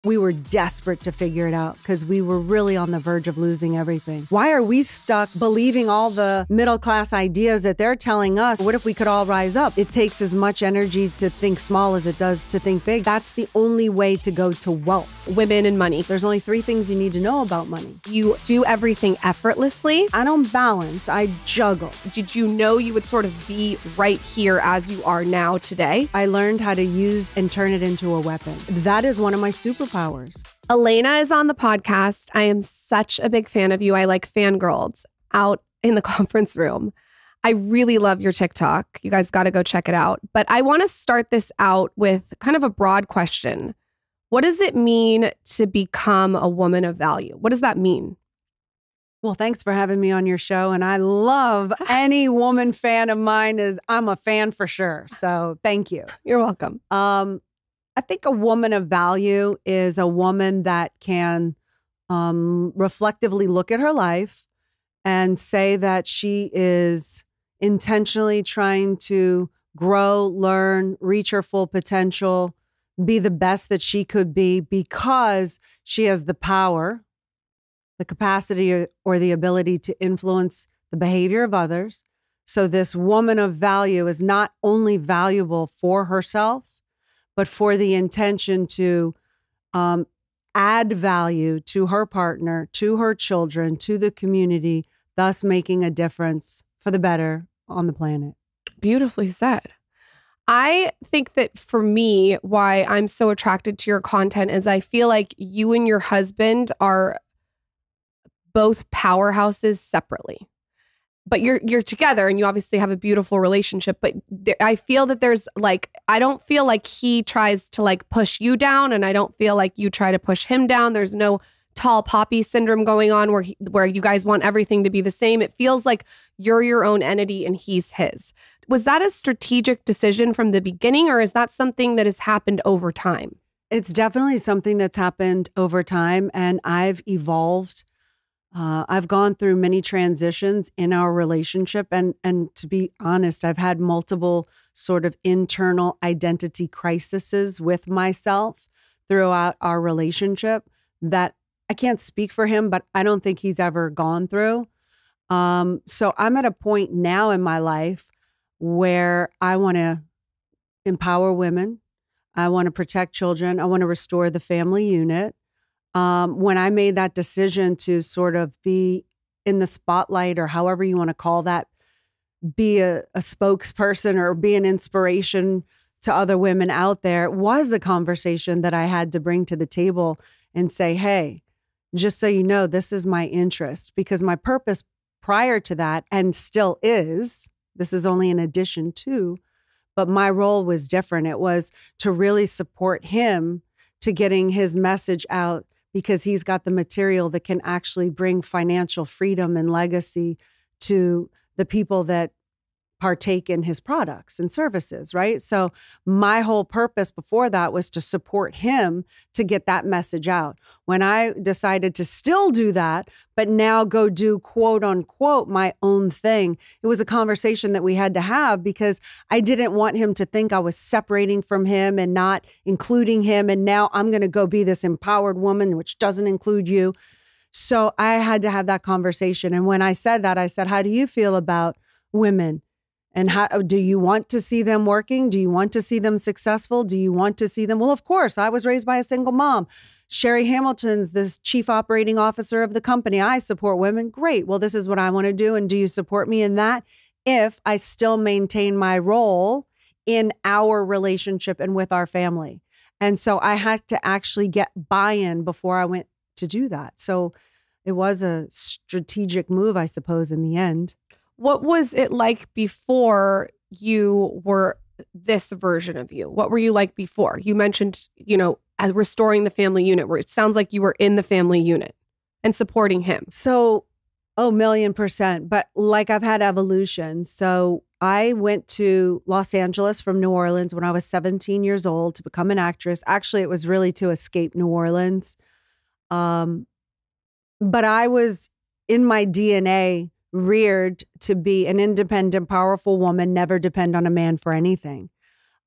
We were desperate to figure it out because we were really on the verge of losing everything. Why are we stuck believing all the middle-class ideas that they're telling us? What if we could all rise up? It takes as much energy to think small as it does to think big. That's the only way to go to wealth. Women and money. There's only 3 things you need to know about money. You do everything effortlessly. I don't balance, I juggle. Did you know you would sort of be right here as you are now today? I learned how to use and turn it into a weapon. That is one of my superpowers. Elena is on the podcast. I am such a big fan of you. I like fangirls out in the conference room. I really love your TikTok. You guys got to go check it out. But I want to start this out with kind of a broad question. What does it mean to become a woman of value? What does that mean? Well, thanks for having me on your show. And I love any woman fan of mine. I'm a fan for sure. So thank you. You're welcome. I think a woman of value is a woman that can reflectively look at her life and say that she is intentionally trying to grow, learn, reach her full potential, be the best that she could be because she has the power, the capacity or the ability to influence the behavior of others. So this woman of value is not only valuable for herself, but for the intention to add value to her partner, to her children, to the community, thus making a difference for the better on the planet. Beautifully said. I think that for me, why I'm so attracted to your content is I feel like you and your husband are both powerhouses separately. But you're together and you obviously have a beautiful relationship. But I feel that I don't feel like he tries to push you down and I don't feel like you try to push him down. There's no tall poppy syndrome going on where you guys want everything to be the same. It feels like you're your own entity and he's his. Was that a strategic decision from the beginning or is that something that has happened over time? It's definitely something that's happened over time and I've evolved. I've gone through many transitions in our relationship. And to be honest, I've had multiple sort of internal identity crises with myself throughout our relationship that I can't speak for him, but I don't think he's ever gone through. So I'm at a point now in my life where I want to empower women. I want to protect children. I want to restore the family unit. When I made that decision to sort of be in the spotlight or however you want to call that, be a spokesperson or be an inspiration to other women out there, it was a conversation that I had to bring to the table and say, hey, just so you know, this is my interest because my purpose prior to that and still is, this is only an addition to, but my role was different. It was to really support him to getting his message out because he's got the material that can actually bring financial freedom and legacy to the people that partake in his products and services, right? So my whole purpose before that was to support him to get that message out. When I decided to still do that, but now go do quote unquote my own thing, it was a conversation that we had to have because I didn't want him to think I was separating from him and not including him. And now I'm going to go be this empowered woman, which doesn't include you. So I had to have that conversation. And when I said that, I said, how do you feel about women? And how do you want to see them working? Do you want to see them successful? Do you want to see them? Well, of course, I was raised by a single mom. Sherry Hamilton's this chief operating officer of the company. I support women. Great. Well, this is what I want to do. And do you support me in that? If I still maintain my role in our relationship and with our family. And so I had to actually get buy-in before I went to do that. So it was a strategic move, I suppose, in the end. What was it like before you were this version of you? What were you like before? You mentioned, restoring the family unit, where it sounds like you were in the family unit and supporting him. So, 1,000,000%. But I've had evolution. So I went to Los Angeles from New Orleans when I was 17 years old to become an actress. Actually, it was really to escape New Orleans. But I was in my DNA reared to be an independent, powerful woman, never depend on a man for anything.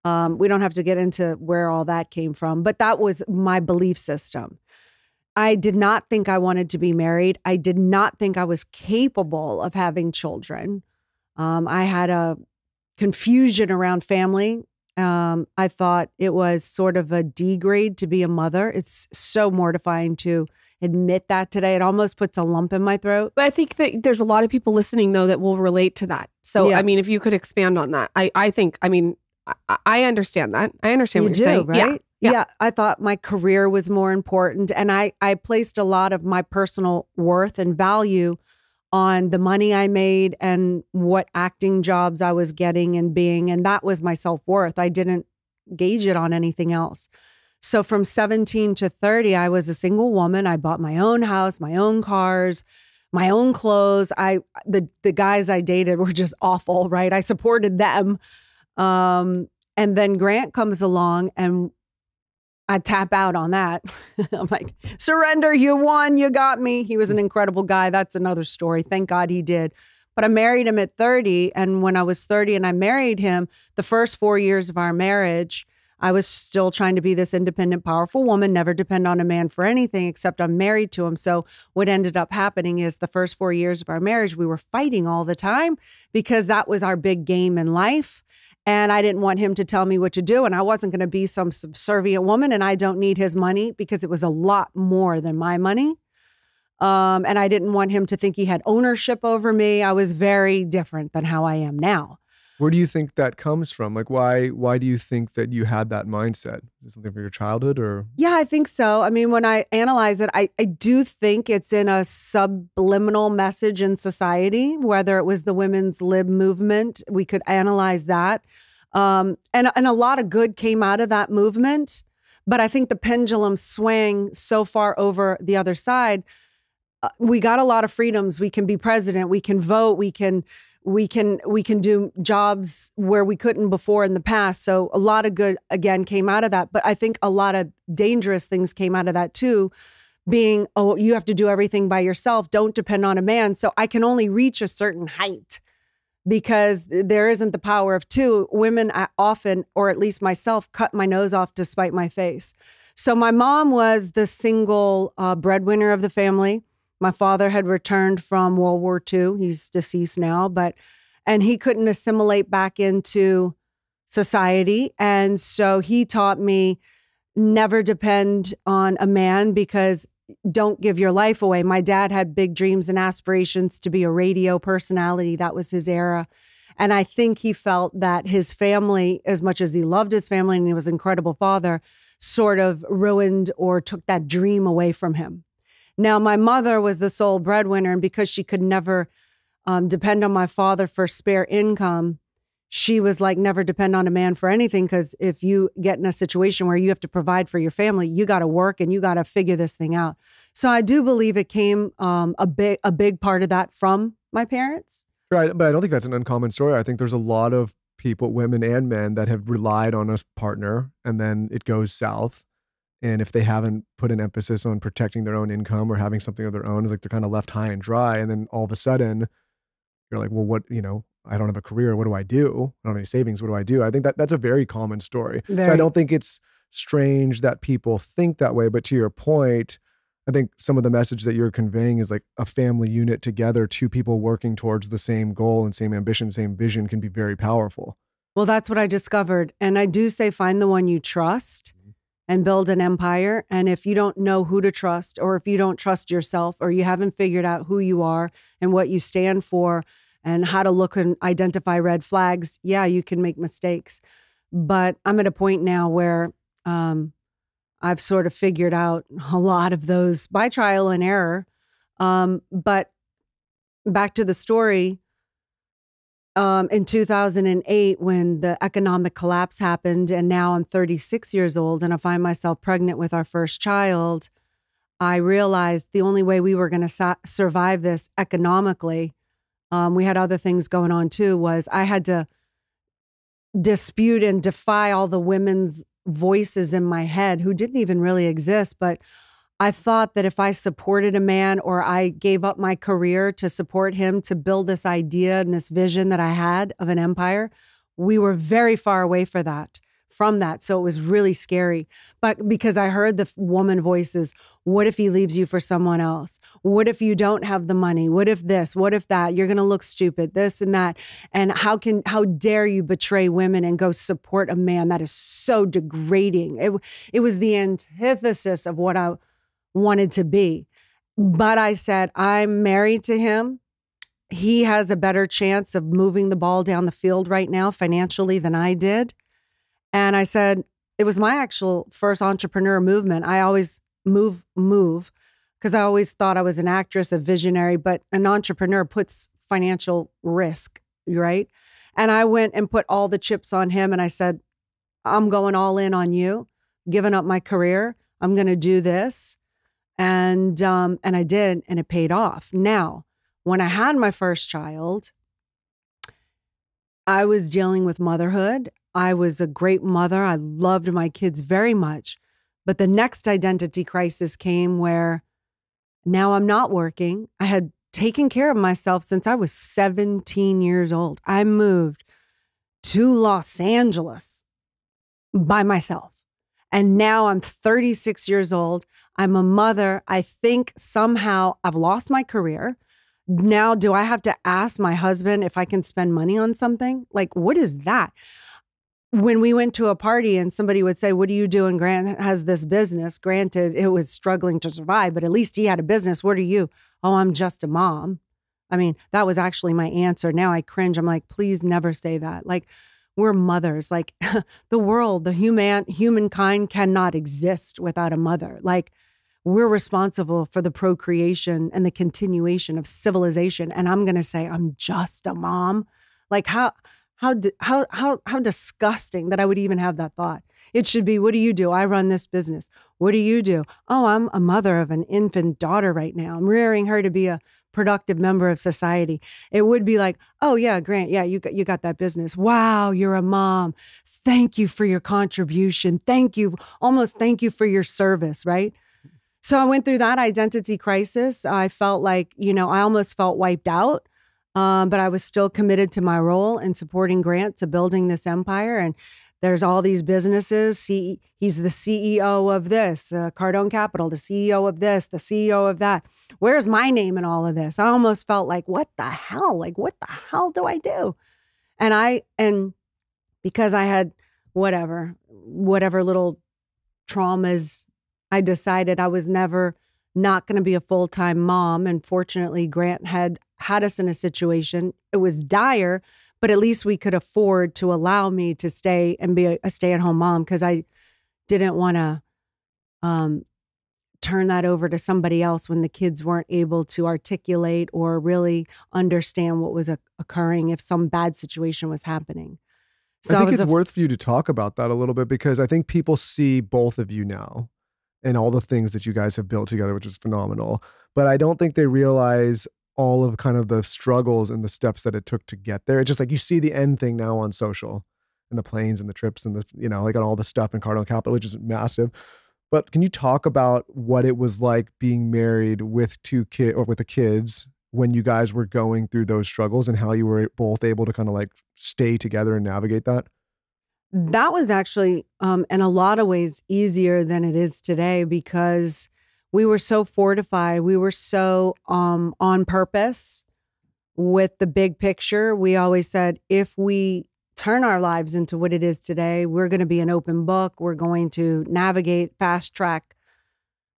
We don't have to get into where all that came from, but that was my belief system. I did not think I wanted to be married. I did not think I was capable of having children. I had a confusion around family. I thought it was sort of a degrade to be a mother. It's so mortifying to admit that today. It almost puts a lump in my throat. But I think that there's a lot of people listening, though, that will relate to that. So, Yeah. I mean, if you could expand on that, I think, I mean, I understand that. I understand what you're saying. Right? Yeah. I thought my career was more important. And I placed a lot of my personal worth and value on the money I made and what acting jobs I was getting and being. And that was my self-worth. I didn't gauge it on anything else. So from 17 to 30, I was a single woman. I bought my own house, my own cars, my own clothes. The guys I dated were just awful, right? I supported them. And then Grant comes along and I tap out on that. I'm like, surrender, you won, you got me. He was an incredible guy. That's another story. Thank God he did. But I married him at 30. And when I was 30 and I married him, the first 4 years of our marriage, I was still trying to be this independent, powerful woman, never depend on a man for anything except I'm married to him. So what ended up happening is the first 4 years of our marriage, we were fighting all the time because that was our big game in life. And I didn't want him to tell me what to do. And I wasn't going to be some subservient woman. And I don't need his money because it was a lot more than my money. And I didn't want him to think he had ownership over me. I was very different than how I am now. Where do you think that comes from? Like, why do you think that you had that mindset? Is it something from your childhood or? Yeah, I think so. I mean, when I analyze it, I do think it's in a subliminal message in society, whether it was the women's lib movement, we could analyze that. And a lot of good came out of that movement. But I think the pendulum swang so far over the other side. We got a lot of freedoms. We can be president. We can vote. We can do jobs where we couldn't before in the past. So a lot of good, again, came out of that. But I think a lot of dangerous things came out of that too, being, oh, you have to do everything by yourself. Don't depend on a man. So I can only reach a certain height because there isn't the power of two. Women often, or at least myself, cut my nose off to spite my face. So my mom was the single breadwinner of the family. My father had returned from World War II. He's deceased now, and he couldn't assimilate back into society. And so he taught me never depend on a man because don't give your life away. My dad had big dreams and aspirations to be a radio personality. That was his era. And I think he felt that his family, as much as he loved his family and he was an incredible father, sort of ruined or took that dream away from him. Now, my mother was the sole breadwinner, and because she could never depend on my father for spare income, she was like, never depend on a man for anything, because if you get in a situation where you have to provide for your family, you got to work and you got to figure this thing out. So I do believe it came a big part of that from my parents. Right, but I don't think that's an uncommon story. I think there's a lot of people, women and men, that have relied on a partner and then it goes south. And if they haven't put an emphasis on protecting their own income or having something of their own, it's like they're kind of left high and dry. And then all of a sudden, you're like, well, what, I don't have a career. What do I do? I don't have any savings. What do I do? I think that's a very common story. Very. So I don't think it's strange that people think that way. But to your point, I think some of the message that you're conveying is like a family unit together, two people working towards the same goal and same ambition, same vision can be very powerful. Well, that's what I discovered. And I do say, find the one you trust and build an empire. And if you don't know who to trust, or if you don't trust yourself, or you haven't figured out who you are and what you stand for and how to look and identify red flags, yeah, you can make mistakes. But I'm at a point now where I've sort of figured out a lot of those by trial and error. But back to the story, in 2008, when the economic collapse happened, and now I'm 36 years old and I find myself pregnant with our first child, I realized the only way we were going to survive this economically, we had other things going on too, was I had to dispute and defy all the women's voices in my head who didn't even really exist. But I thought that if I supported a man, or I gave up my career to support him, to build this idea and this vision that I had of an empire, we were very far away from that. from that. So it was really scary. But because I heard the woman voices, what if he leaves you for someone else? What if you don't have the money? What if this? What if that? You're going to look stupid, this and that. And how dare you betray women and go support a man? That is so degrading. It was the antithesis of what I wanted to be. But I said, I'm married to him. He has a better chance of moving the ball down the field right now financially than I did. And I said, it was my actual first entrepreneur movement. I always move, because I always thought I was an actress, a visionary, but an entrepreneur puts financial risk, right? And I went and put all the chips on him. And I said, I'm going all in on you, giving up my career. I'm going to do this. And I did, and it paid off. Now, when I had my first child, I was dealing with motherhood. I was a great mother. I loved my kids very much. But the next identity crisis came where now I'm not working. I had taken care of myself since I was 17 years old. I moved to Los Angeles by myself. And now I'm 36 years old. I'm a mother. I think somehow I've lost my career. Now, do I have to ask my husband if I can spend money on something? Like, what is that? When we went to a party and somebody would say, what are you doing? Grant has this business. Granted, it was struggling to survive, but at least he had a business. What are you? Oh, I'm just a mom. I mean, that was actually my answer. Now I cringe. I'm like, please never say that. Like, we're mothers. Like the world, humankind cannot exist without a mother. Like, we're responsible for the procreation and the continuation of civilization. And I'm going to say, I'm just a mom. Like how disgusting that I would even have that thought. It should be, what do you do? I run this business. What do you do? Oh, I'm a mother of an infant daughter right now. I'm rearing her to be a productive member of society. It would be like, oh yeah, Grant, yeah, you got that business. Wow, you're a mom. Thank you for your contribution. Thank you for your service, right? So I went through that identity crisis. I felt like, I almost felt wiped out. But I was still committed to my role in supporting Grant to building this empire. And there's all these businesses. He's the CEO of this, Cardone Capital, the CEO of this, the CEO of that. Where's my name in all of this? I almost felt like, what the hell? Like, what the hell do I do? And because I had whatever little traumas, I decided I was never not going to be a full-time mom. And fortunately, Grant had us in a situation. It was dire, but at least we could afford to allow me to stay and be a stay-at-home mom, because I didn't want to turn that over to somebody else when the kids weren't able to articulate or really understand what was occurring if some bad situation was happening. So I think it's worth for you to talk about that a little bit, because I think people see both of you now and all the things that you guys have built together, which is phenomenal. But I don't think they realize all of kind of the struggles and the steps that it took to get there. It's just like you see the end thing now on social and the planes and the trips and like on all the stuff in Cardone Capital, which is massive. But can you talk about what it was like being married with with the kids when you guys were going through those struggles, and how you were both able to kind of like stay together and navigate that? That was actually, in a lot of ways, easier than it is today, because we were so fortified. We were so on purpose with the big picture. We always said, if we turn our lives into what it is today, we're going to be an open book. We're going to navigate, fast track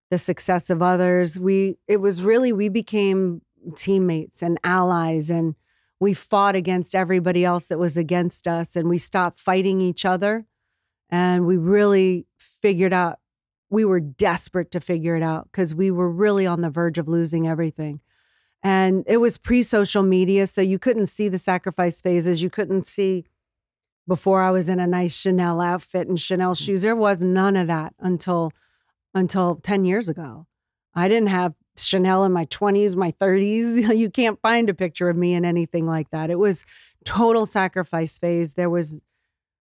the success of others. We became teammates and allies, and we fought against everybody else that was against us, and we stopped fighting each other. And we really figured out, we were desperate to figure it out, because we were really on the verge of losing everything. And it was pre-social media, so you couldn't see the sacrifice phases. You couldn't see before I was in a nice Chanel outfit and Chanel shoes. There was none of that until 10 years ago. I didn't have Chanel in my 20s, my 30s. You can't find a picture of me in anything like that. It was total sacrifice phase. There was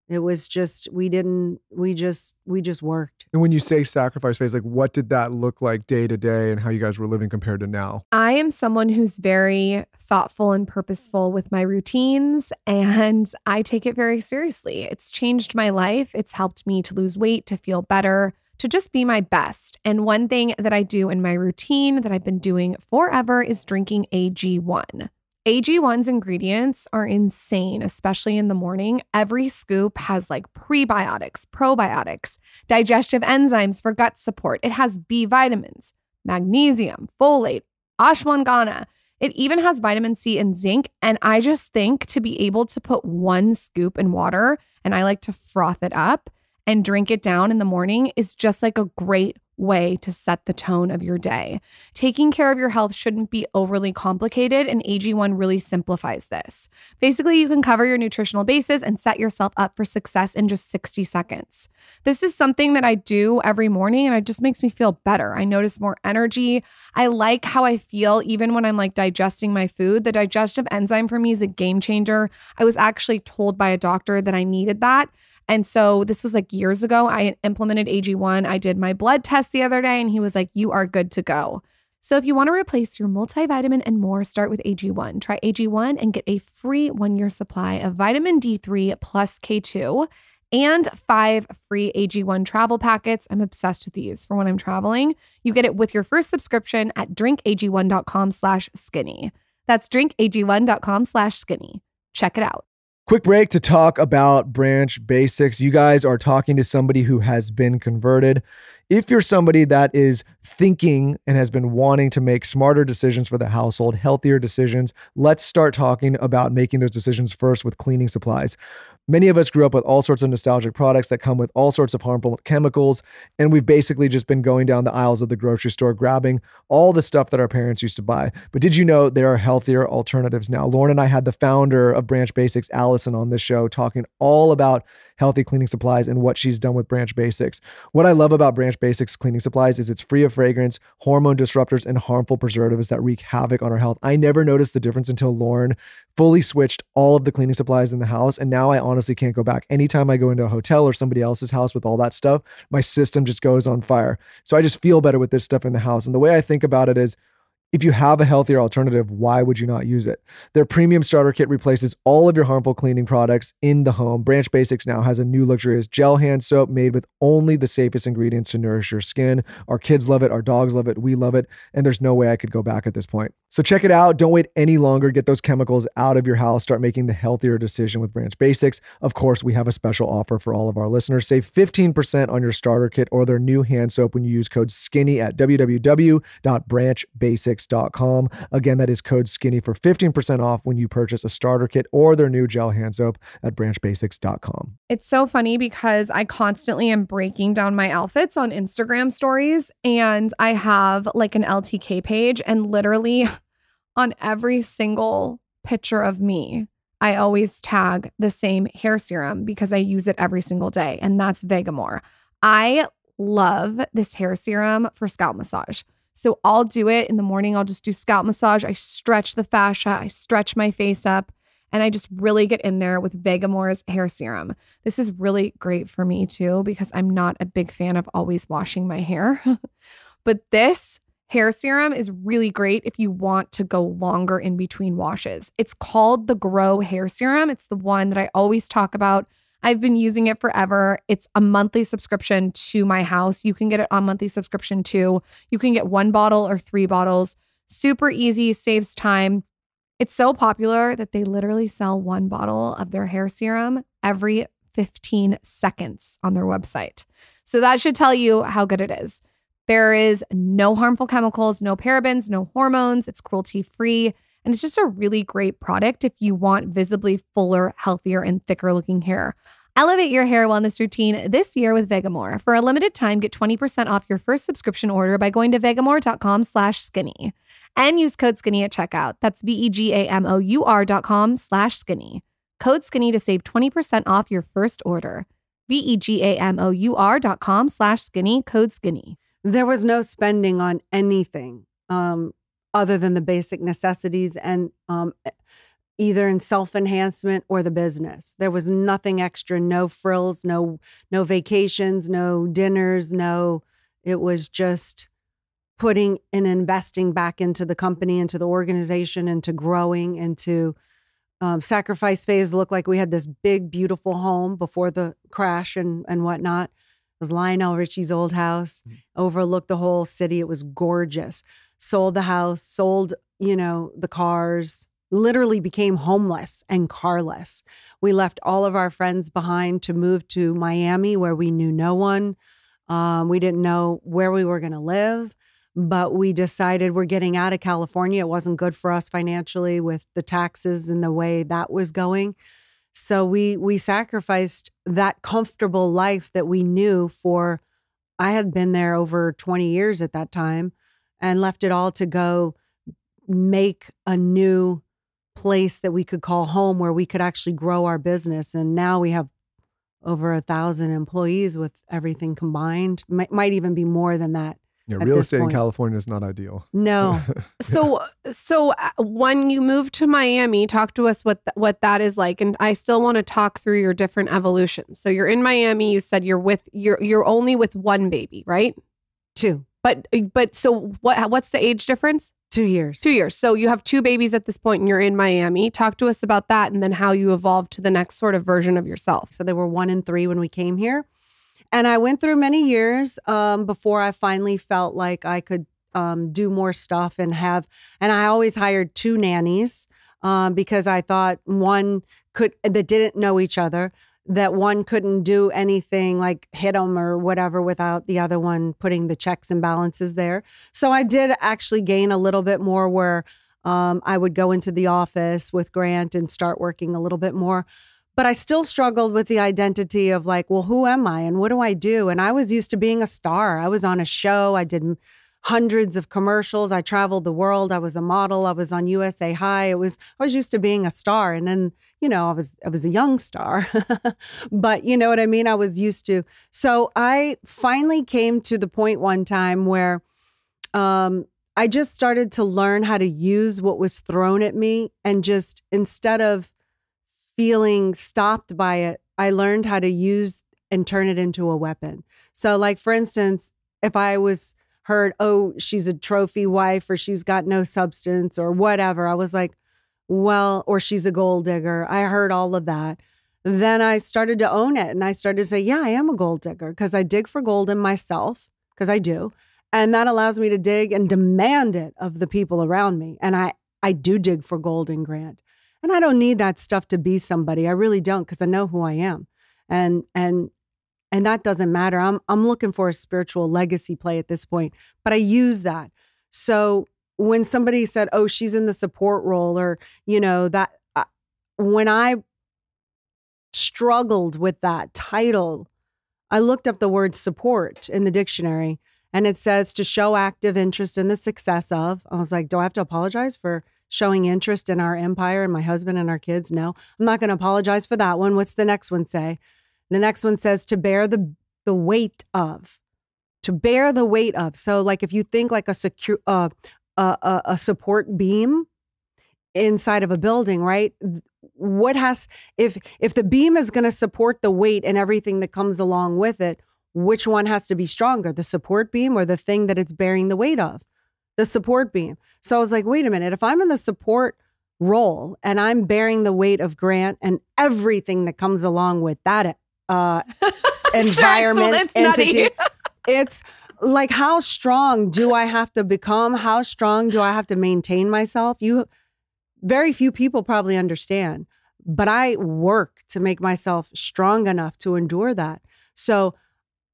It was just, we just worked. And when you say sacrifice phase, like what did that look like day to day and how you guys were living compared to now? I am someone who's very thoughtful and purposeful with my routines, and I take it very seriously. It's changed my life. It's helped me to lose weight, to feel better, to just be my best. And one thing that I do in my routine that I've been doing forever is drinking AG1. AG1's ingredients are insane, especially in the morning. Every scoop has like prebiotics, probiotics, digestive enzymes for gut support. It has B vitamins, magnesium, folate, ashwagandha. It even has vitamin C and zinc. And I just think to be able to put one scoop in water, and I like to froth it up and drink it down in the morning, is just like a great way to set the tone of your day. Taking care of your health shouldn't be overly complicated, and AG1 really simplifies this. Basically, you can cover your nutritional bases and set yourself up for success in just 60 seconds. This is something that I do every morning, and it just makes me feel better. I notice more energy. I like how I feel even when I'm like digesting my food. The digestive enzyme for me is a game changer. I was actually told by a doctor that I needed that. And so this was like years ago. I implemented AG1. I did my blood test the other day and he was like, you are good to go. So if you want to replace your multivitamin and more, start with AG1. Try AG1 and get a free 1-year supply of vitamin D3 plus K2 and 5 free AG1 travel packets. I'm obsessed with these for when I'm traveling. You get it with your first subscription at drinkag1.com/skinny. That's drinkag1.com/skinny. Check it out. Quick break to talk about Branch Basics. You guys are talking to somebody who has been converted. If you're somebody that is thinking and has been wanting to make smarter decisions for the household, healthier decisions, let's start talking about making those decisions first with cleaning supplies. Many of us grew up with all sorts of nostalgic products that come with all sorts of harmful chemicals, and we've basically just been going down the aisles of the grocery store, grabbing all the stuff that our parents used to buy. But did you know there are healthier alternatives now? Lauren and I had the founder of Branch Basics, Allison, on this show talking all about healthy cleaning supplies and what she's done with Branch Basics. What I love about Branch Basics cleaning supplies is it's free of fragrance, hormone disruptors, and harmful preservatives that wreak havoc on our health. I never noticed the difference until Lauren fully switched all of the cleaning supplies in the house, and now I honestly can't go back. Anytime I go into a hotel or somebody else's house with all that stuff, my system just goes on fire. So I just feel better with this stuff in the house. And the way I think about it is, if you have a healthier alternative, why would you not use it? Their premium starter kit replaces all of your harmful cleaning products in the home. Branch Basics now has a new luxurious gel hand soap made with only the safest ingredients to nourish your skin. Our kids love it. Our dogs love it. We love it. And there's no way I could go back at this point. So check it out. Don't wait any longer. Get those chemicals out of your house. Start making the healthier decision with Branch Basics. Of course, we have a special offer for all of our listeners. Save 15% on your starter kit or their new hand soap when you use code SKINNY at www.branchbasics.com. Again, that is code SKINNY for 15% off when you purchase a starter kit or their new gel hand soap at branchbasics.com. It's so funny because I constantly am breaking down my outfits on Instagram stories, and I have like an LTK page, and literally on every single picture of me, I always tag the same hair serum because I use it every single day, and that's Vegamore. I love this hair serum for scalp massage. So I'll do it in the morning. I'll just do scalp massage. I stretch the fascia. I stretch my face up, and I just really get in there with Vegamore's hair serum. This is really great for me too, because I'm not a big fan of always washing my hair. But this hair serum is really great if you want to go longer in between washes. It's called the Grow Hair Serum. It's the one that I always talk about. I've been using it forever. It's a monthly subscription to my house. You can get it on monthly subscription too. You can get 1 bottle or 3 bottles. Super easy, saves time. It's so popular that they literally sell 1 bottle of their hair serum every 15 seconds on their website. So that should tell you how good it is. There is no harmful chemicals, no parabens, no hormones. It's cruelty-free. And it's just a really great product if you want visibly fuller, healthier, and thicker looking hair. Elevate your hair wellness routine this year with Vegamore. For a limited time, get 20% off your first subscription order by going to vegamore.com/skinny and use code SKINNY at checkout. That's vegamore.com/skinny. Code SKINNY to save 20% off your first order. vegamore.com/skinny, code SKINNY. There was no spending on anything other than the basic necessities. And either in self-enhancement or the business. There was nothing extra, no frills, no vacations, no dinners, it was just putting and investing back into the company, into the organization, into growing, into sacrifice phase. Looked like we had this big, beautiful home before the crash and whatnot. It was Lionel Richie's old house, overlooked the whole city. It was gorgeous. Sold the house, sold, the cars, literally became homeless and carless. We left all of our friends behind to move to Miami, where we knew no one. We didn't know where we were going to live, but we decided we're getting out of California. It wasn't good for us financially with the taxes and the way that was going. So we sacrificed that comfortable life that we knew for, I had been there over 20 years at that time, and left it all to go make a new place that we could call home, where we could actually grow our business. And now we have over 1,000 employees with everything combined. Might even be more than that. Yeah, real estate in California is not ideal. No. So when you moved to Miami, talk to us what that is like. And I still want to talk through your different evolutions. So you're in Miami. You said you're only with one baby, right? 2. But so what's the age difference? 2 years. 2 years. So you have 2 babies at this point and you're in Miami. Talk to us about that, and then how you evolved to the next sort of version of yourself. So they were 1 and 3 when we came here. And I went through many years before I finally felt like I could do more stuff and I always hired 2 nannies because I thought that didn't know each other, that one couldn't do anything like hit them or whatever without the other one putting the checks and balances there. So I did actually gain a little bit more, where I would go into the office with Grant and start working a little bit more. But I still struggled with the identity of like, well, who am I and what do I do? And I was used to being a star. I was on a show. I did hundreds of commercials. I traveled the world. I was a model. I was on USA High. I was used to being a star. And then, I was a young star, but you know what I mean? I was used to. So I finally came to the point one time where I just started to learn how to use what was thrown at me, and just instead of feeling stopped by it, I learned how to use and turn it into a weapon. So like, for instance, if I was heard, oh, she's a trophy wife, or she's got no substance or whatever, I was like, well, or she's a gold digger. I heard all of that. Then I started to own it, and I started to say, yeah, I am a gold digger, because I dig for gold in myself, because I do. And that allows me to dig and demand it of the people around me. And I do dig for gold in Grant. And I don't need that stuff to be somebody. I really don't, because I know who I am. And that doesn't matter. I'm looking for a spiritual legacy play at this point, but I use that. So when somebody said, oh, she's in the support role, or, when I struggled with that title, I looked up the word support in the dictionary, and it says to show active interest in the success of. I was like, do I have to apologize for showing interest in our empire and my husband and our kids? No, I'm not going to apologize for that one. What's the next one say? The next one says to bear the weight of. To bear the weight of. So like if you think like a support beam inside of a building, right? If the beam is going to support the weight and everything that comes along with it, which one has to be stronger, the support beam or the thing that it's bearing the weight of? The support beam. So I was like, wait a minute, if I'm in the support role and I'm bearing the weight of Grant and everything that comes along with that environment, entity, it's like, how strong do I have to become? How strong do I have to maintain myself? Very few people probably understand, but I work to make myself strong enough to endure that. So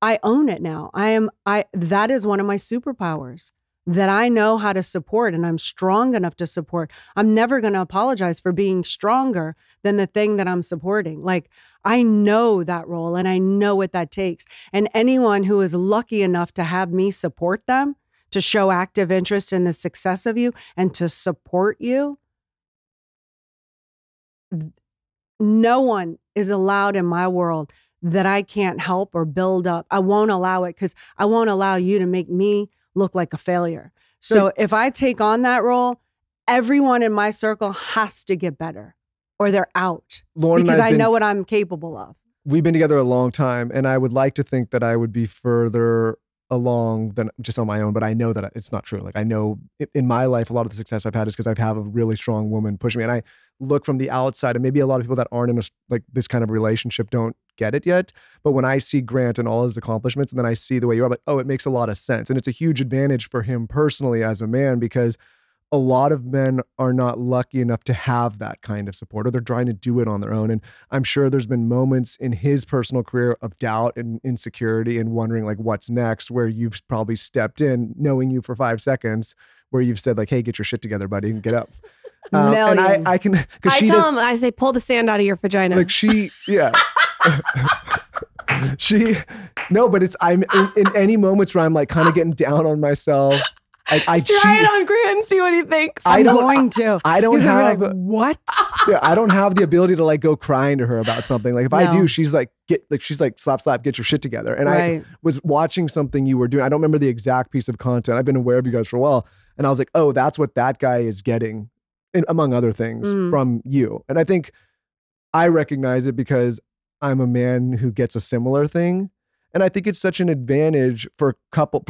I own it now. That is one of my superpowers, that I know how to support, and I'm strong enough to support. I'm never going to apologize for being stronger than the thing that I'm supporting. Like, I know that role and I know what that takes. And anyone who is lucky enough to have me support them, to show active interest in the success of you and to support you, no one is allowed in my world that I can't help or build up. I won't allow it, because I won't allow you to make me look like a failure. So if I take on that role, everyone in my circle has to get better or they're out Lauren because and I know what I'm capable of. We've been together a long time, and I would like to think that I would be further along than just on my own, but I know that it's not true. Like, I know in my life, a lot of the success I've had is because I have a really strong woman pushing me. And I look from the outside, and maybe a lot of people that aren't in this kind of relationship don't get it yet. But when I see Grant and all his accomplishments, and then I see the way you're, I'm like, oh, it makes a lot of sense. And it's a huge advantage for him personally as a man, because a lot of men are not lucky enough to have that kind of support, or they're trying to do it on their own. And I'm sure there's been moments in his personal career of doubt and insecurity and wondering like what's next, where you've probably stepped in, knowing you for 5 seconds, where you've said like, hey, get your shit together, buddy, and get up. And I can, because I tell him, I say, pull the sand out of your vagina. Like yeah. But I'm in any moments where I'm like kind of getting down on myself. I try it on Grant and see what he thinks. I don't have what? Yeah, I don't have the ability to like go crying to her about something. Like if I do, she's like slap, get your shit together. And I was watching something you were doing. I don't remember the exact piece of content. I've been aware of you guys for a while, and I was like, oh, that's what that guy is getting, among other things, from you. And I think I recognize it because I'm a man who gets a similar thing. And I think it's such an advantage for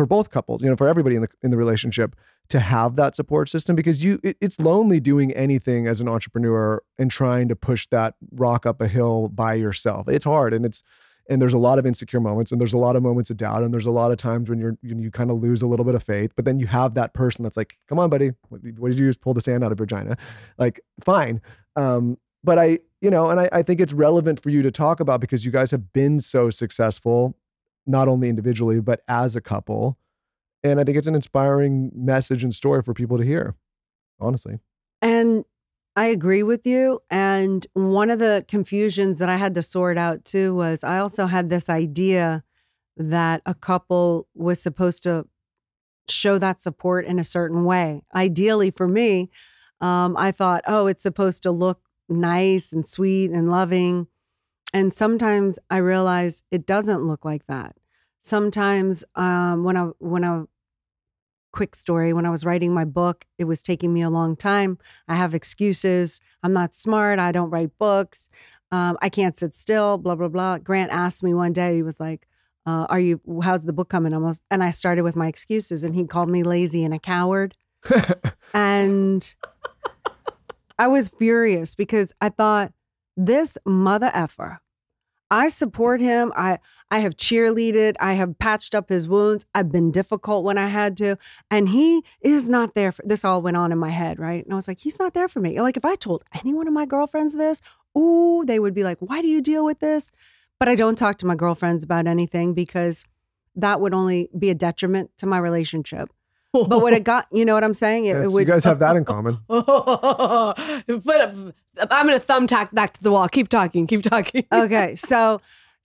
both couples, for everybody in the relationship to have that support system, because it's lonely doing anything as an entrepreneur and trying to push that rock up a hill by yourself. It's hard, and there's a lot of insecure moments, and there's a lot of moments of doubt, and there's a lot of times when you kind of lose a little bit of faith, but then you have that person that's like, come on, buddy, what did you just pull the sand out of your vagina? Like, fine. But I think it's relevant for you to talk about because you guys have been so successful, not only individually, but as a couple. And I think it's an inspiring message and story for people to hear, honestly. And I agree with you. And one of the confusions that I had to sort out too was I also had this idea that a couple was supposed to show that support in a certain way. Ideally for me, I thought, oh, it's supposed to look nice and sweet and loving. And sometimes I realize it doesn't look like that. Sometimes quick story, when I was writing my book, it was taking me a long time. I have excuses. I'm not smart. I don't write books. I can't sit still, blah, blah, blah. Grant asked me one day, he was like, how's the book coming? And I started with my excuses, and he called me lazy and a coward. And I was furious because I thought, this mother effer, I support him. I have cheerleaded. I have patched up his wounds. I've been difficult when I had to. And he is not there for this. All went on in my head, right? And I was like, he's not there for me. Like if I told any one of my girlfriends this, ooh, they would be like, why do you deal with this? But I don't talk to my girlfriends about anything because that would only be a detriment to my relationship. But what it got, you know what I'm saying? You guys have that in common. But I'm going to thumbtack back to the wall. Keep talking. Okay. So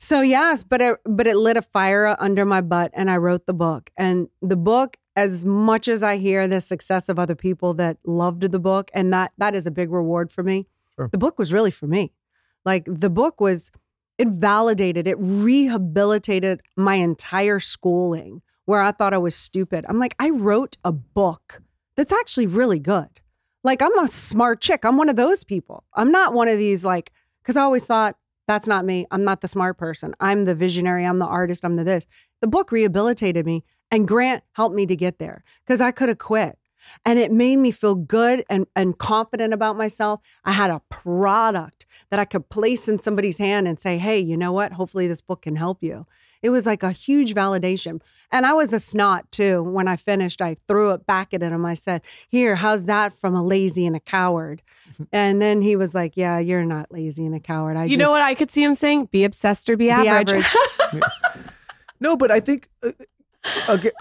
yes, but it lit a fire under my butt, and I wrote the book. And the book, as much as I hear the success of other people that loved the book, and that is a big reward for me. Sure. The book was really for me. Like the book it validated, it rehabilitated my entire schooling, where I thought I was stupid. I'm like, I wrote a book that's actually really good. Like, I'm a smart chick. I'm one of those people. I'm not one of these because I always thought, that's not me. I'm not the smart person. I'm the visionary. I'm the artist. I'm the this. The book rehabilitated me, and Grant helped me to get there because I could have quit. And it made me feel good and confident about myself. I had a product that I could place in somebody's hand and say, hey, you know what? Hopefully this book can help you. It was like a huge validation. And I was a snot too. When I finished, I threw it back at him. I said, here, how's that from a lazy and a coward? And then he was like, yeah, you're not lazy and a coward. You know what I could see him saying? Be obsessed or be average. No, but I think,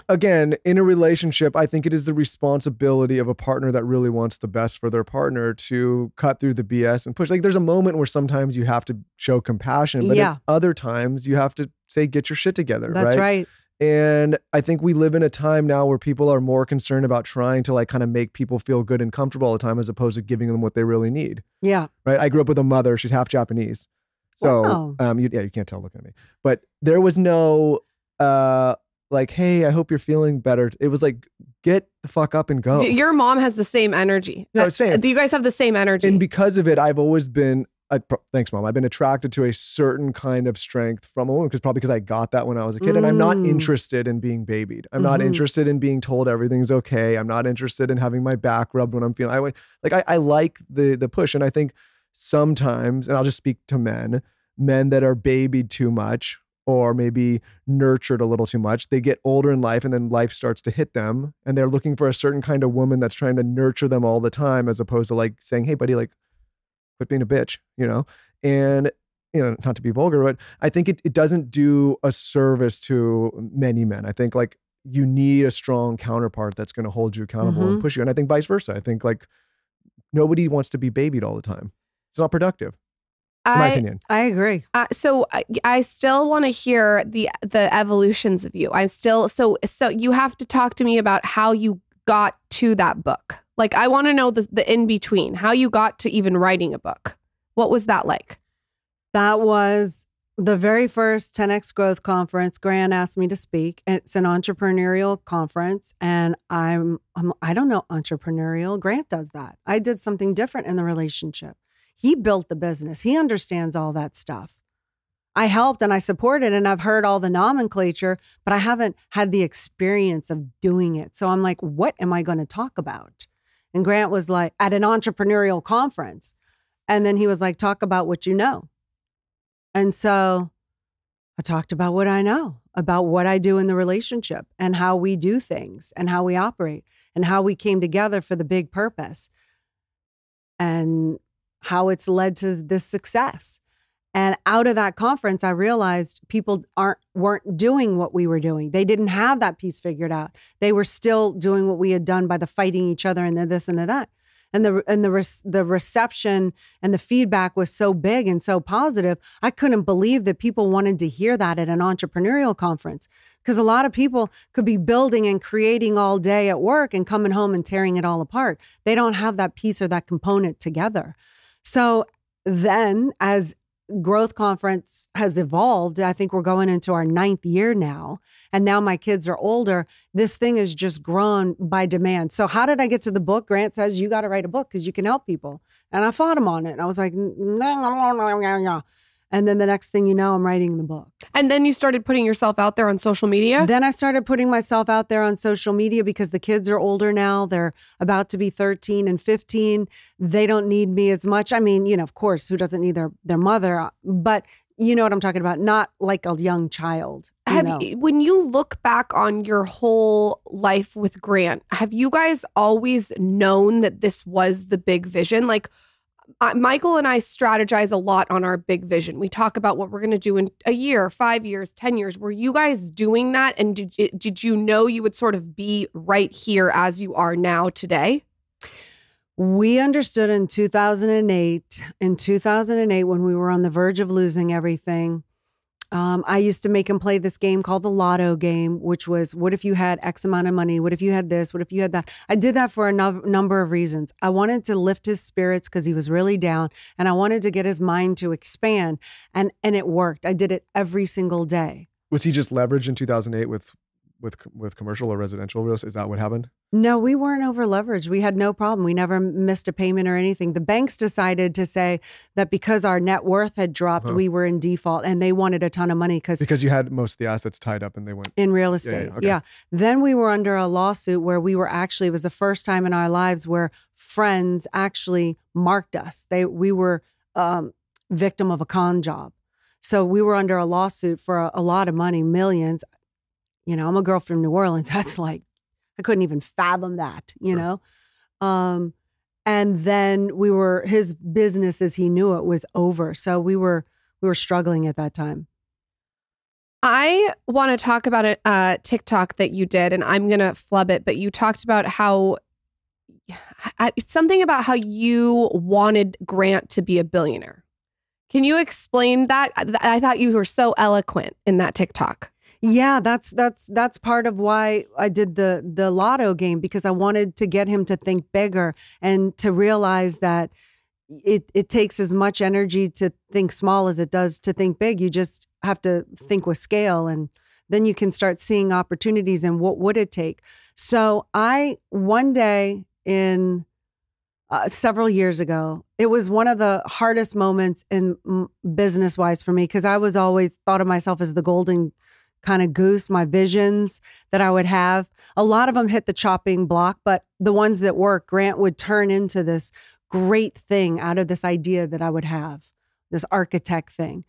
again, in a relationship, I think it is the responsibility of a partner that really wants the best for their partner to cut through the BS and push. Like there's a moment where sometimes you have to show compassion, but at other times you have to say, get your shit together. That's right. And I think we live in a time now where people are more concerned about trying to kind of make people feel good and comfortable all the time, as opposed to giving them what they really need. Yeah. Right. I grew up with a mother. She's half Japanese. So, wow. you can't tell looking at me, but there was no, like, hey, I hope you're feeling better. It was like, get the fuck up and go. Your mom has the same energy. No, same. You guys have the same energy. And because of it, I've always been, thanks, Mom. I've been attracted to a certain kind of strength from a woman, because I got that when I was a kid. And I'm not interested in being babied. I'm not interested in being told everything's okay. I'm not interested in having my back rubbed when I'm feeling, I like the push. And I think sometimes, and I'll just speak to men that are babied too much, or maybe nurtured a little too much, they get older in life and then life starts to hit them and they're looking for a certain kind of woman that's trying to nurture them all the time, as opposed to like saying, hey buddy, like quit being a bitch, and not to be vulgar, but I think it doesn't do a service to many men. I think like you need a strong counterpart that's going to hold you accountable and push you. And I think vice versa. I think like nobody wants to be babied all the time. It's not productive. In my opinion. I agree. So I still want to hear the evolutions of you. So you have to talk to me about how you got to that book. Like, I want to know the in between, how you got to even writing a book. What was that like? That was the very first 10X Growth Conference. Grant asked me to speak. It's an entrepreneurial conference, and I don't know entrepreneurial. Grant does that. I did something different in the relationship. He built the business. He understands all that stuff. I helped and I supported, and I've heard all the nomenclature, but I haven't had the experience of doing it. So I'm like, what am I going to talk about? And Grant was like, at an entrepreneurial conference. And then he was like, talk about what you know. And so I talked about what I know, about what I do in the relationship and how we do things and how we operate and how we came together for the big purpose. And how it's led to this success. And out of that conference, I realized people weren't doing what we were doing. They didn't have that piece figured out. They were still doing what we had done by the fighting each other and the this and the that. And the reception and the feedback was so big and so positive. I couldn't believe that people wanted to hear that at an entrepreneurial conference, because a lot of people could be building and creating all day at work and coming home and tearing it all apart. They don't have that piece or that component together. So then as Growth Conference has evolved, I think we're going into our 9th year now. And now my kids are older. This thing has just grown by demand. So how did I get to the book? Grant says, you got to write a book because you can help people. And I fought him on it. And I was like, no. And then the next thing you know, I'm writing the book. And then you started putting yourself out there on social media? Then I started putting myself out there on social media because the kids are older now. They're about to be 13 and 15. They don't need me as much. I mean, of course, who doesn't need their mother? But you know what I'm talking about? Not like a young child. When you look back on your whole life with Grant, have you guys always known that this was the big vision? Like, Michael and I strategize a lot on our big vision. We talk about what we're going to do in a year, 5 years, 10 years. Were you guys doing that? And did you know you would sort of be right here as you are now today? We understood in 2008. In 2008, when we were on the verge of losing everything, I used to make him play this game called the Lotto game, which was, what if you had X amount of money? What if you had this? What if you had that? I did that for a number of reasons. I wanted to lift his spirits because he was really down, and I wanted to get his mind to expand, and it worked. I did it every single day. Was he just leveraged in 2008 with commercial or residential real estate? Is that what happened? No, we weren't over leveraged. We had no problem. We never missed a payment or anything. The banks decided to say that because our net worth had dropped, we were in default, and they wanted a ton of money because you had most of the assets tied up and they went in real estate. Okay. Yeah. Then we were under a lawsuit where we were it was the first time in our lives where friends actually marked us. We were victim of a con job. So we were under a lawsuit for a lot of money, millions. I'm a girl from New Orleans. That's like, I couldn't even fathom that, know? And then his business as he knew it was over. So we were struggling at that time. I want to talk about a TikTok that you did, and I'm going to flub it, but you talked about how it's something about how you wanted Grant to be a billionaire. Can you explain that? I thought you were so eloquent in that TikTok. Yeah, that's part of why I did the Lotto game, because I wanted to get him to think bigger and to realize that it takes as much energy to think small as it does to think big. You just have to think with scale and then you can start seeing opportunities and what would it take. So one day in several years ago, it was one of the hardest moments in business wise for me, because I was always thought of myself as the golden kind of goose. My visions that I would have, a lot of them hit the chopping block, but the ones that work, Grant would turn into this great thing out of this idea that I would have, this architect thing.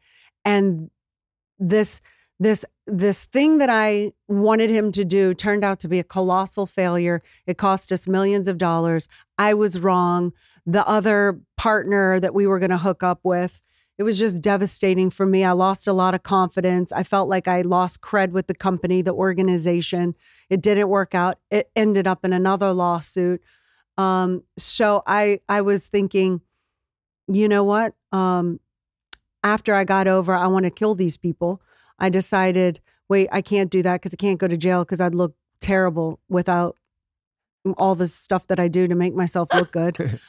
And this thing that I wanted him to do turned out to be a colossal failure. It cost us millions of dollars. I was wrong. The other partner that we were going to hook up with, it was just devastating for me. I lost a lot of confidence. I felt like I lost cred with the company, the organization. It didn't work out. It ended up in another lawsuit. So I was thinking, you know what? After I got over, I want to kill these people, I decided, wait, I can't do that because I can't go to jail because I'd look terrible without all the stuff that I do to make myself look good.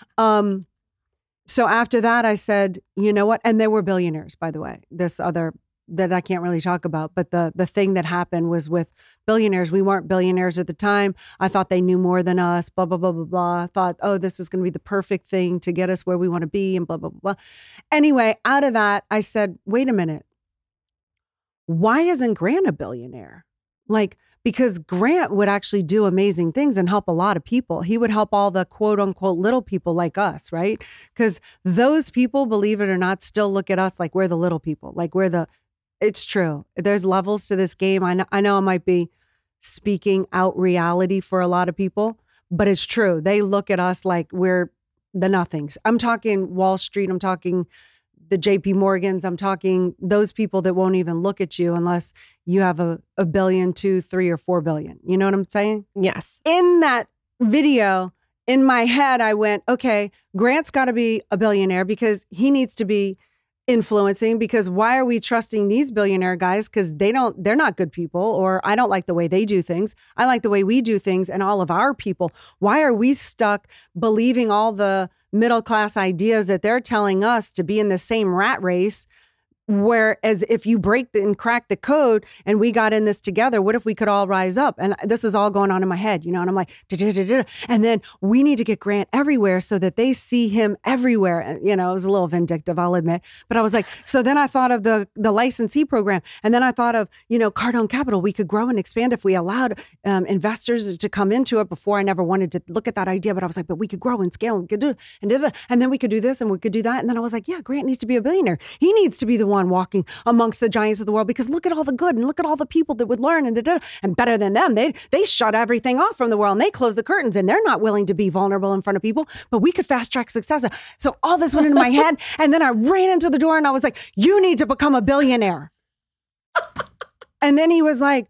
So after that, I said, you know what? And they were billionaires, by the way, this other that I can't really talk about. But the thing that happened was with billionaires. We weren't billionaires at the time. I thought they knew more than us, blah, blah, blah, blah, blah. I thought, oh, this is going to be the perfect thing to get us where we want to be and blah, blah, blah, blah. Anyway, out of that, I said, wait a minute. Why isn't Grant a billionaire? Because Grant would actually do amazing things and help a lot of people. He would help all the quote unquote little people like us, right? Because those people, believe it or not, still look at us like we're the little people, like it's true. There's levels to this game. I know I might be speaking out reality for a lot of people, but it's true. They look at us like we're the nothings. I'm talking Wall Street. I'm talking the JP Morgans. I'm talking those people that won't even look at you unless you have a billion, 2, 3, or 4 billion. You know what I'm saying? Yes. In that video, in my head, I went, okay, Grant's got to be a billionaire because he needs to be influencing, because why are we trusting these billionaire guys? Because they're not good people, or I don't like the way they do things. I like the way we do things and all of our people. Why are we stuck believing all the middle class ideas that they're telling us to be in the same rat race? Whereas if you break and crack the code and we got in this together, what if we could all rise up? And this is all going on in my head, and I'm like, da-da-da-da. And then we need to get Grant everywhere so that they see him everywhere. And, it was a little vindictive, I'll admit. But I was like, so then I thought of the licensee program. And then I thought of, Cardone Capital. We could grow and expand if we allowed investors to come into it. Before, I never wanted to look at that idea, but I was like, but we could grow and scale and we could do it. And then we could do this and we could do that. And then I was like, yeah, Grant needs to be a billionaire. He needs to be the one walking amongst the giants of the world, because look at all the good and look at all the people that would learn and better than them. They shut everything off from the world and they close the curtains and they're not willing to be vulnerable in front of people, but we could fast track success. So all this went into my head, and then I ran into the door and I was like, you need to become a billionaire. And then he was like,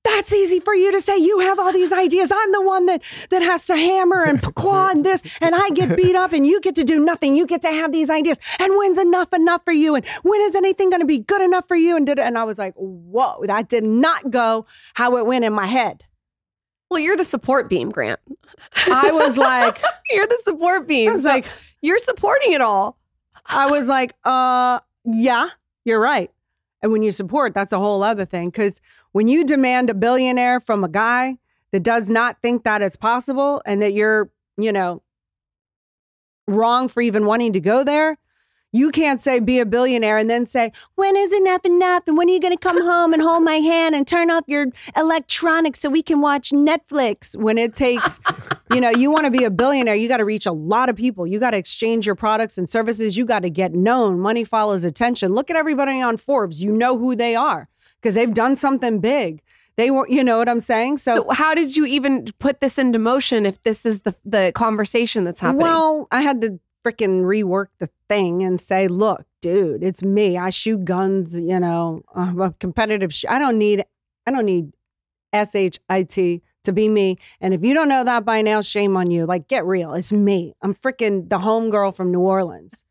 that's easy for you to say. You have all these ideas. I'm the one that has to hammer and claw and this, and I get beat up and you get to do nothing. You get to have these ideas. And when's enough for you? And when is anything going to be good enough for you? And I was like, whoa, that did not go how it went in my head. Well, you're the support beam, Grant. I was like, you're the support beam. I was like, you're supporting it all. I was like, yeah, you're right. And when you support, that's a whole other thing. Because when you demand a billionaire from a guy that does not think that it's possible and that you're, wrong for even wanting to go there, you can't say be a billionaire and then say, when is enough? And when are you going to come home and hold my hand and turn off your electronics so we can watch Netflix? When it takes, you want to be a billionaire, you got to reach a lot of people. You got to exchange your products and services. You got to get known. Money follows attention. Look at everybody on Forbes. You know who they are, because they've done something big. They were, you know what I'm saying? So how did you even put this into motion if this is the conversation that's happening? Well, I had to freaking rework the thing and say, look, dude, it's me. I shoot guns, I'm a competitive. I don't need SHIT to be me. And if you don't know that by now, shame on you. Like, get real. It's me. I'm freaking the homegirl from New Orleans.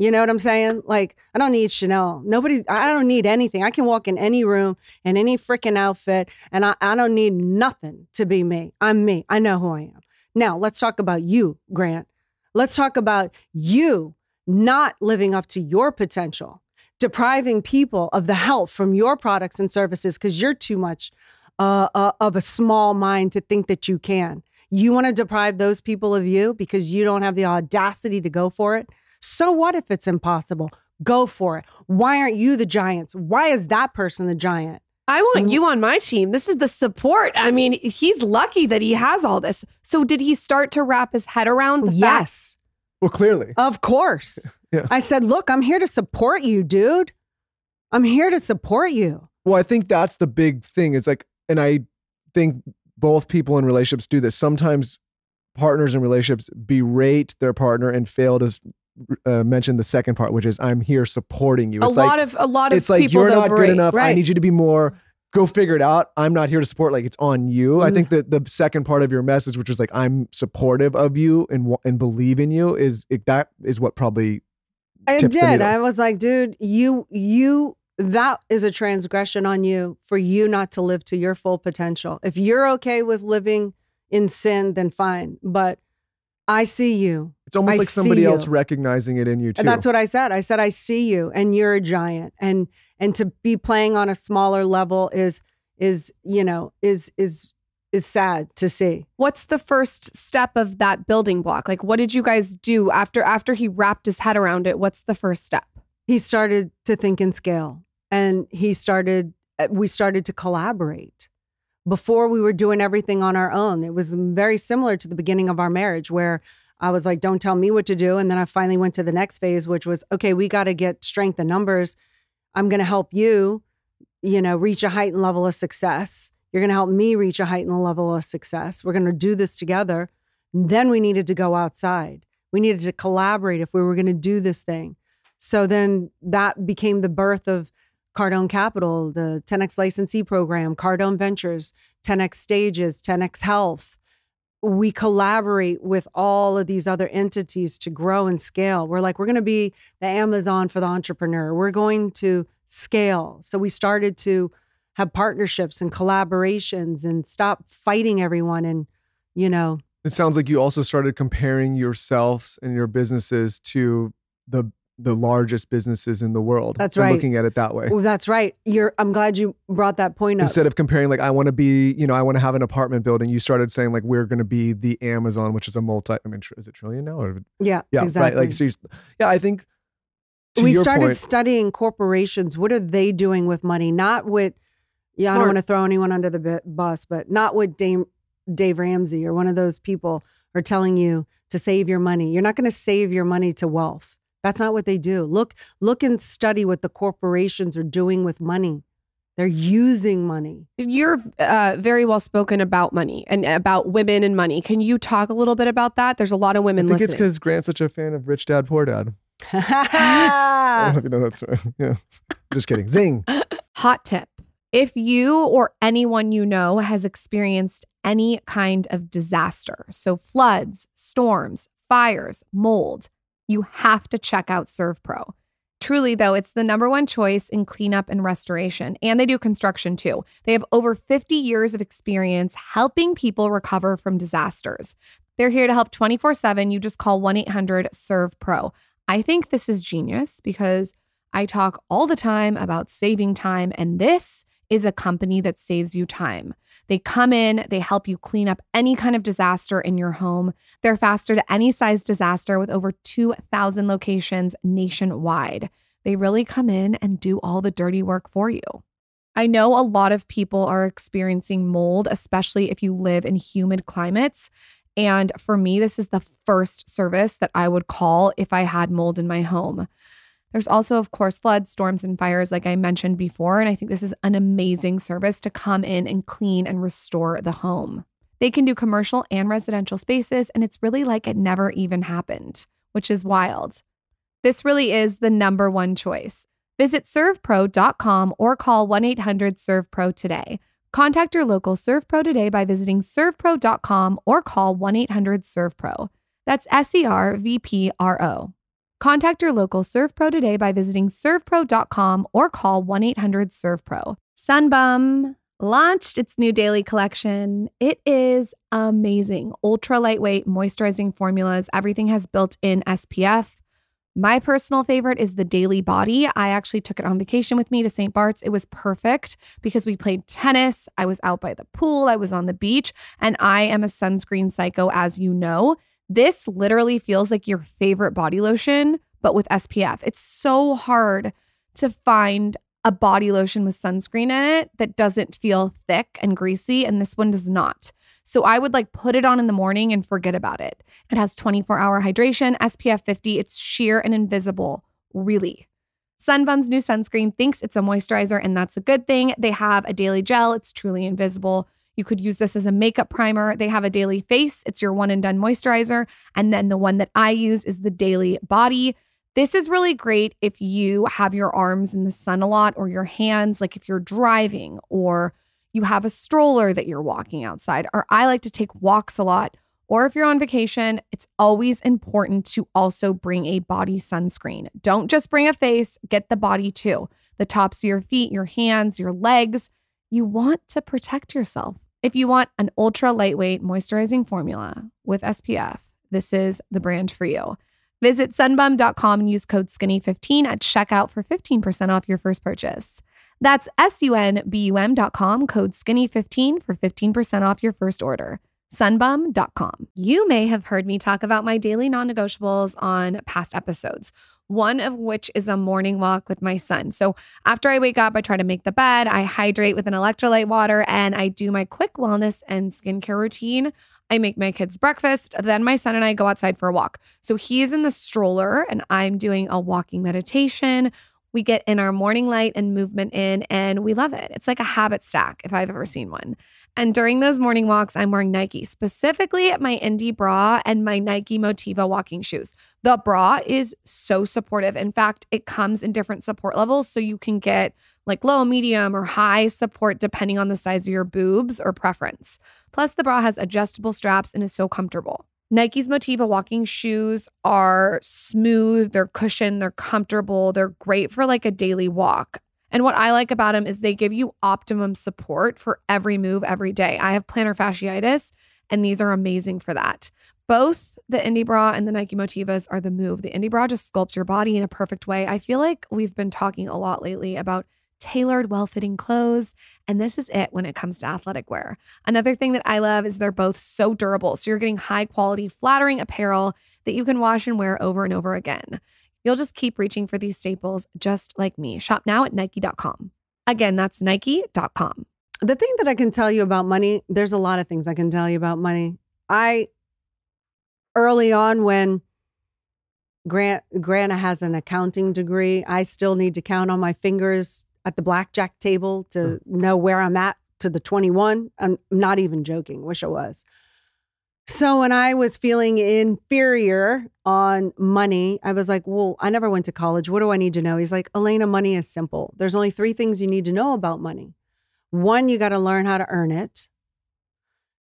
You know what I'm saying? Like, I don't need Chanel. I don't need anything. I can walk in any room in any freaking outfit, and I don't need nothing to be me. I'm me. I know who I am. Now, let's talk about you, Grant. Let's talk about you not living up to your potential. depriving people of the help from your products and services because you're too much of a small mind to think that you can. You want to deprive those people of you because you don't have the audacity to go for it. So what if it's impossible? Go for it. Why aren't you the giants? Why is that person the giant? I want you on my team. This is the support. I mean, he's lucky that he has all this. So did he start to wrap his head around the Yes. Well, clearly. Of course. Yeah. I said, look, I'm here to support you, dude. I'm here to support you. Well, I think that's the big thing. It's like, and I think both people in relationships do this. Sometimes partners in relationships berate their partner and fail to mention the second part, which is I'm here supporting you. It's a lot of it's like people you're not good enough. Right. I need you to be more. Go figure it out. I'm not here to support. Like it's on you. I think that the second part of your message, which is like I'm supportive of you and believe in you, that is what probably tips the needle. I was like, dude, you that is a transgression on you for you not to live to your full potential. If you're okay with living in sin, then fine. But I see you. It's almost like somebody else recognizing it in you too. And that's what I said. I said, I see you and you're a giant. And to be playing on a smaller level is sad to see. What's the first step of that building block? Like, what did you guys do after he wrapped his head around it? What's the first step? He started to think in scale, and we started to collaborate. Before, we were doing everything on our own. It was very similar to the beginning of our marriage, where I was like, don't tell me what to do. And then I finally went to the next phase, which was, okay, we got to get strength in numbers. I'm going to help you, reach a heightened level of success. You're going to help me reach a heightened level of success. We're going to do this together. Then we needed to go outside. We needed to collaborate if we were going to do this thing. So then that became the birth of Cardone Capital, the 10X licensee program, Cardone Ventures, 10X Stages, 10X Health. We collaborate with all of these other entities to grow and scale. We're going to be the Amazon for the entrepreneur. We're going to scale. So we started to have partnerships and collaborations and stop fighting everyone. And, It sounds like you also started comparing yourselves and your businesses to the largest businesses in the world. That's right. Looking at it that way. Well, that's right. I'm glad you brought that point up. Instead of comparing, like, I want to have an apartment building, you started saying, like, we're going to be the Amazon, which is is it trillion now? Or, yeah, exactly. Right. Like, so I think we started studying corporations. What are they doing with money? Not with, I don't want to throw anyone under the bus, but not what Dave Ramsey or one of those people are telling you to save your money. You're not going to save your money to wealth. That's not what they do. Look and study what the corporations are doing with money. They're using money. You're very well spoken about money and about women and money. Can you talk a little bit about that? There's a lot of women listening. I think it's because Grant's such a fan of Rich Dad, Poor Dad. I don't know if you know that story. Yeah. Just kidding. Zing. Hot tip. If you or anyone you know has experienced any kind of disaster, so floods, storms, fires, mold, you have to check out ServPro. Truly, though, it's the #1 choice in cleanup and restoration. And they do construction, too. They have over 50 years of experience helping people recover from disasters. They're here to help 24/7. You just call 1-800-SERVPRO. I think this is genius because I talk all the time about saving time, and this is a company that saves you time. They come in, they help you clean up any kind of disaster in your home. They're faster to any size disaster with over 2,000 locations nationwide. They really come in and do all the dirty work for you. I know a lot of people are experiencing mold, especially if you live in humid climates. And for me, this is the first service that I would call if I had mold in my home. There's also, of course, floods, storms, and fires, like I mentioned before. And I think this is an amazing service to come in and clean and restore the home. They can do commercial and residential spaces, and it's really like it never even happened, which is wild. This really is the #1 choice. Visit servpro.com or call 1-800-SERVPRO today. Contact your local ServPro today by visiting servpro.com or call 1-800-SERVPRO. That's SERVPRO. Contact your local ServPro today by visiting servpro.com or call 1-800-SERVPRO. Sunbum launched its new daily collection. It is amazing. Ultra lightweight moisturizing formulas. Everything has built-in SPF. My personal favorite is the Daily Body. I actually took it on vacation with me to St. Bart's. It was perfect because we played tennis. I was out by the pool. I was on the beach, and I am a sunscreen psycho, as you know. This literally feels like your favorite body lotion, but with SPF. It's so hard to find a body lotion with sunscreen in it that doesn't feel thick and greasy, and this one does not. So I would put it on in the morning and forget about it. It has 24-hour hydration, SPF 50. It's sheer and invisible, really. Sunbum's new sunscreen thinks it's a moisturizer, and that's a good thing. They have a daily gel. It's truly invisible. You could use this as a makeup primer. They have a daily face. It's your one and done moisturizer. And then the one that I use is the Daily Body. This is really great if you have your arms in the sun a lot, or your hands, like if you're driving, or you have a stroller that you're walking outside, or I like to take walks a lot, or if you're on vacation. It's always important to also bring a body sunscreen. Don't just bring a face, get the body too. The tops of your feet, your hands, your legs. You want to protect yourself. If you want an ultra lightweight moisturizing formula with SPF, this is the brand for you. Visit sunbum.com and use code skinny15 at checkout for 15% off your first purchase. That's sunbum.com, code skinny15 for 15% off your first order. Sunbum.com. You may have heard me talk about my daily non-negotiables on past episodes, one of which is a morning walk with my son. So after I wake up, I try to make the bed, I hydrate with an electrolyte water, and I do my quick wellness and skincare routine. I make my kids breakfast. Then my son and I go outside for a walk. So he's in the stroller and I'm doing a walking meditation. We get in our morning light and movement in, and we love it. It's like a habit stack if I've ever seen one. And during those morning walks, I'm wearing Nike, specifically my Indy bra and my Nike Motiva walking shoes. The bra is so supportive. In fact, it comes in different support levels. So you can get low, medium, or high support depending on the size of your boobs or preference. Plus, the bra has adjustable straps and is so comfortable. Nike's Motiva walking shoes are smooth, they're cushioned, they're comfortable, they're great for a daily walk. And what I like about them is they give you optimum support for every move every day. I have plantar fasciitis, and these are amazing for that. Both the Indy bra and the Nike Motivas are the move. The Indy bra just sculpts your body in a perfect way. I feel like we've been talking a lot lately about tailored, well-fitting clothes, and this is it when it comes to athletic wear. Another thing that I love is they're both so durable. So you're getting high-quality, flattering apparel that you can wash and wear over and over again. You'll just keep reaching for these staples just like me. Shop now at Nike.com. Again, that's Nike.com. The thing that I can tell you about money, there's a lot of things I can tell you about money. Early on when Grant has an accounting degree, I still need to count on my fingers at the blackjack table to know where I'm at to the 21. I'm not even joking. Wish I was. So when I was feeling inferior on money, I was like, well, I never went to college. What do I need to know? He's like, Elena, money is simple. There's only 3 things you need to know about money. 1, you got to learn how to earn it.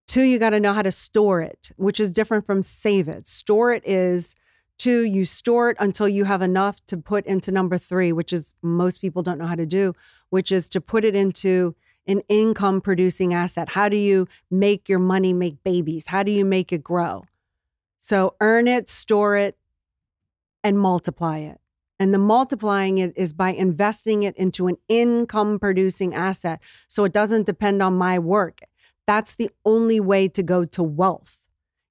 2, you got to know how to store it, which is different from save it. Store it is 2, you store it until you have enough to put into number 3, which is most people don't know how to do, which is to put it into an income producing asset. How do you make your money make babies? How do you make it grow? So earn it, store it, and multiply it. And the multiplying it is by investing it into an income producing asset. So it doesn't depend on my work. That's the only way to go to wealth.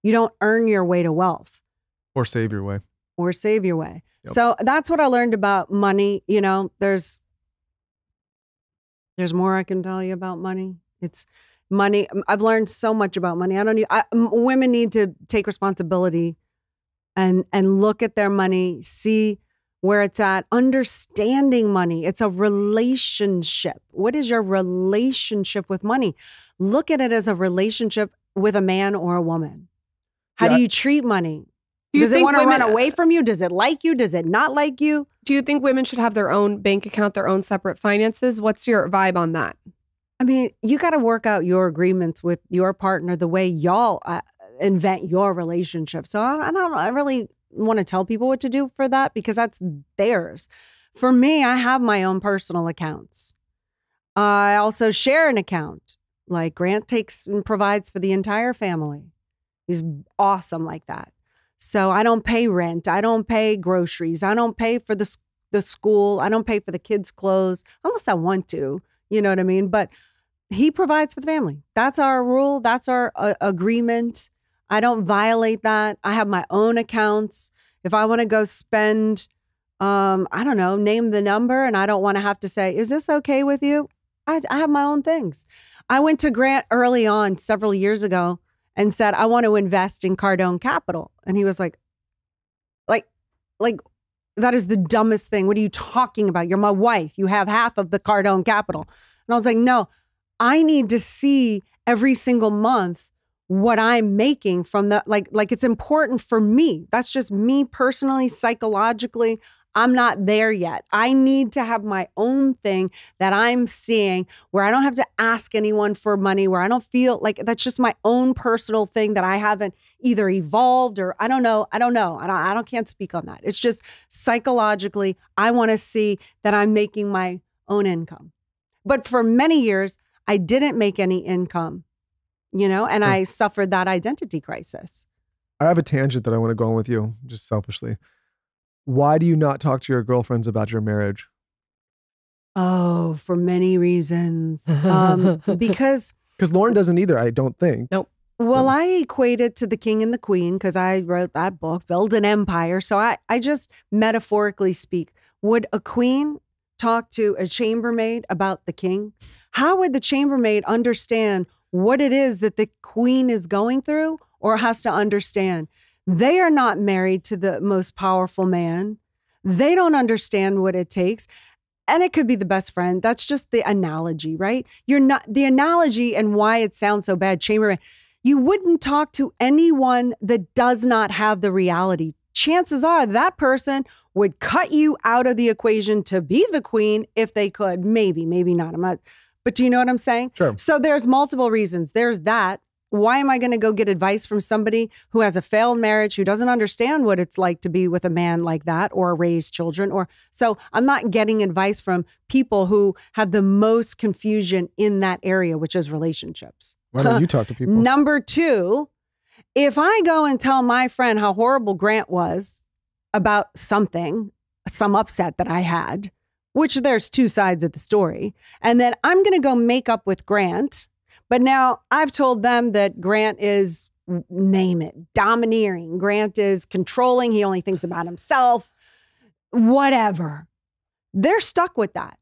You don't earn your way to wealth. Or save your way. Or save your way. Yep. So that's what I learned about money. You know, there's more I can tell you about money. It's money. I've learned so much about money. Women need to take responsibility and look at their money, see where it's at, understanding money. It's a relationship. What is your relationship with money? Look at it as a relationship with a man or a woman. How do you treat money? Does it want to run away from you? Does it like you? Does it not like you? Do you think women should have their own bank account, their own separate finances? What's your vibe on that? I mean, you got to work out your agreements with your partner the way y'all invent your relationship. So I really want to tell people what to do for that because that's theirs. For me, I have my own personal accounts. I also share an account. Like Grant takes and provides for the entire family. He's awesome like that. So I don't pay rent. I don't pay groceries. I don't pay for the school. I don't pay for the kids' clothes unless I want to. You know what I mean? But he provides for the family. That's our rule. That's our agreement. I don't violate that. I have my own accounts. If I want to go spend, I don't know, name the number, and I don't want to have to say, is this okay with you? I have my own things. I went to Grant early on several years ago and said, I want to invest in Cardone Capital. And he was like, that is the dumbest thing. What are you talking about? You're my wife. You have half of the Cardone Capital. And I was like, no, I need to see every single month what I'm making from the, like it's important for me. That's just me personally, psychologically. I'm not there yet. I need to have my own thing that I'm seeing where I don't have to ask anyone for money, where I don't feel like that's just my own personal thing that I haven't either evolved or I don't know. I can't speak on that. It's just psychologically, I want to see that I'm making my own income. But for many years, I didn't make any income, and I suffered that identity crisis. I have a tangent that I want to go on with you, just selfishly. Why do you not talk to your girlfriends about your marriage? Oh, for many reasons. Because Lauren doesn't either, I don't think. Nope. Well, I equate it to the king and the queen because I wrote that book, Build an Empire. So I just metaphorically speak. Would a queen talk to a chambermaid about the king? How would the chambermaid understand what it is that the queen is going through or has to understand? They are not married to the most powerful man. They don't understand what it takes. And it could be the best friend. That's just the analogy, right? You're not the analogy and why it sounds so bad. Chambermaid, you wouldn't talk to anyone that does not have the reality. Chances are that person would cut you out of the equation to be the queen if they could. Maybe not. But do you know what I'm saying? Sure. So there's multiple reasons. There's that. Why am I going to go get advice from somebody who has a failed marriage, who doesn't understand what it's like to be with a man like that or raise children? So I'm not getting advice from people who have the most confusion in that area, which is relationships. Why don't you talk to people? Number two, if I go and tell my friend how horrible Grant was about something, some upset that I had, which there's two sides of the story, and then I'm going to go make up with Grant. But now I've told them that Grant is, name it, domineering. Grant is controlling. He only thinks about himself, whatever. They're stuck with that.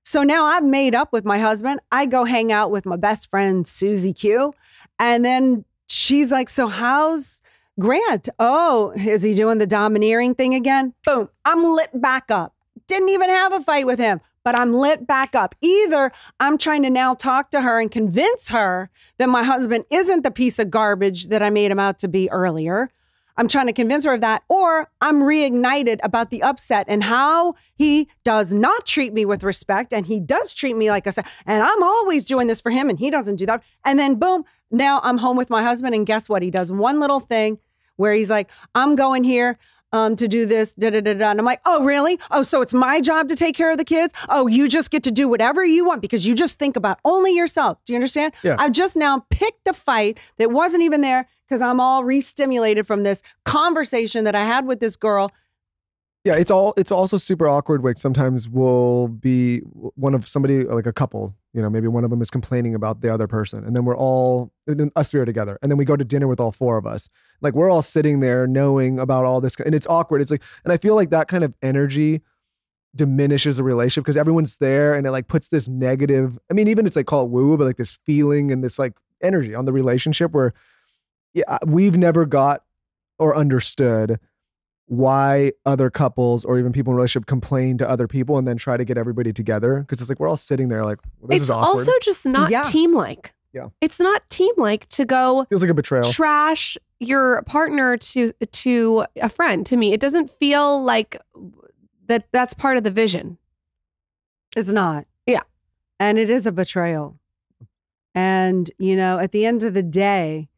So now I've made up with my husband. I go hang out with my best friend, Susie Q. And then she's like, so how's Grant? Oh, is he doing the domineering thing again? Boom. I'm lit back up. Didn't even have a fight with him. But I'm lit back up. Either I'm trying to now talk to her and convince her that my husband isn't the piece of garbage that I made him out to be earlier. I'm trying to convince her of that. Or I'm reignited about the upset and how he does not treat me with respect. And he does treat me like a son. And I'm always doing this for him and he doesn't do that. And then boom, now I'm home with my husband. And guess what? He does one little thing where he's like, I'm going here to do this, And I'm like, oh, really? Oh, so it's my job to take care of the kids? Oh, you just get to do whatever you want because you just think about only yourself. Do you understand? Yeah. I've just now picked a fight that wasn't even there because I'm all re-stimulated from this conversation that I had with this girl. Yeah, it's also super awkward. Like sometimes we'll be one of somebody, like a couple, maybe one of them is complaining about the other person. And then us three are together. And then we go to dinner with all four of us. Like we're all sitting there knowing about all this. And it's awkward. It's like, and I feel like that kind of energy diminishes a relationship because everyone's there and it like puts this negative, even it's like call it woo, but like this feeling and this like energy on the relationship where we've never got or understood why other couples or even people in a relationship complain to other people and then try to get everybody together. Because it's like, we're all sitting there like, well, this is awkward. It's also just not team-like. Yeah. It's not team-like to go feels like a betrayal. Trash your partner to a friend. To me, it doesn't feel like that's part of the vision. It's not. Yeah. And it is a betrayal. And, at the end of the day,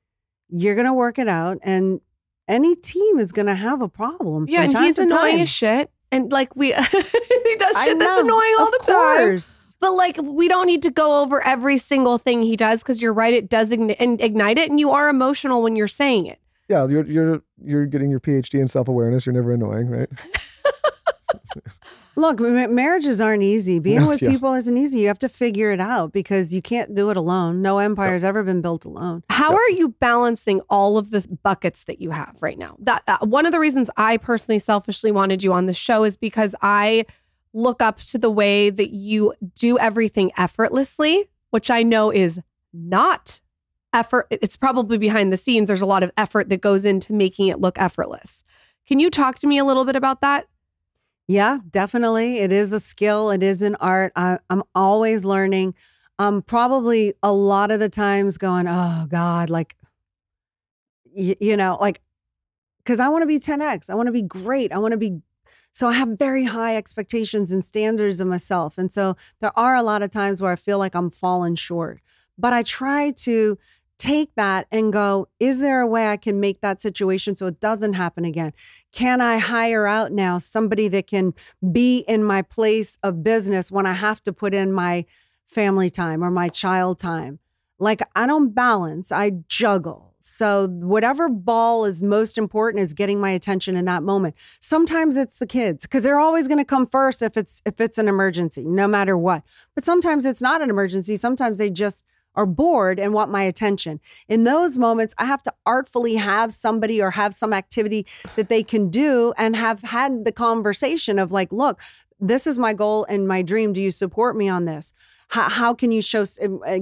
you're going to work it out and any team is going to have a problem. Yeah, and he's annoying as shit. And like he does shit that's annoying all the time. But like we don't need to go over every single thing he does because you're right, it does ignite it and you are emotional when you're saying it. Yeah, you're getting your PhD in self-awareness. You're never annoying, right? Look, marriages aren't easy. Being with Yeah. people isn't easy. You have to figure it out because you can't do it alone. No empire's ever been built alone. How are you balancing all of the buckets that you have right now? That one of the reasons I personally selfishly wanted you on the show is because I look up to the way that you do everything effortlessly, which I know is not effort. It's probably behind the scenes. There's a lot of effort that goes into making it look effortless. Can you talk to me a little bit about that? Yeah, definitely. It is a skill. It is an art. I'm always learning. Probably a lot of the times going, oh God, like, like, because I want to be 10X. I want to be great. So I have very high expectations and standards of myself. And so there are a lot of times where I feel like I'm falling short. But I try to take that and go, is there a way I can make that situation so it doesn't happen again? Can I hire out now somebody that can be in my place of business when I have to put in my family time or my child time? Like, I don't balance, I juggle. So whatever ball is most important is getting my attention in that moment. Sometimes it's the kids because they're always going to come first if it's an emergency, no matter what. But sometimes it's not an emergency. Sometimes they just are bored and want my attention. In those moments, I have to artfully have somebody or have some activity that they can do and have had the conversation of like, look, this is my goal and my dream. Do you support me on this? How can you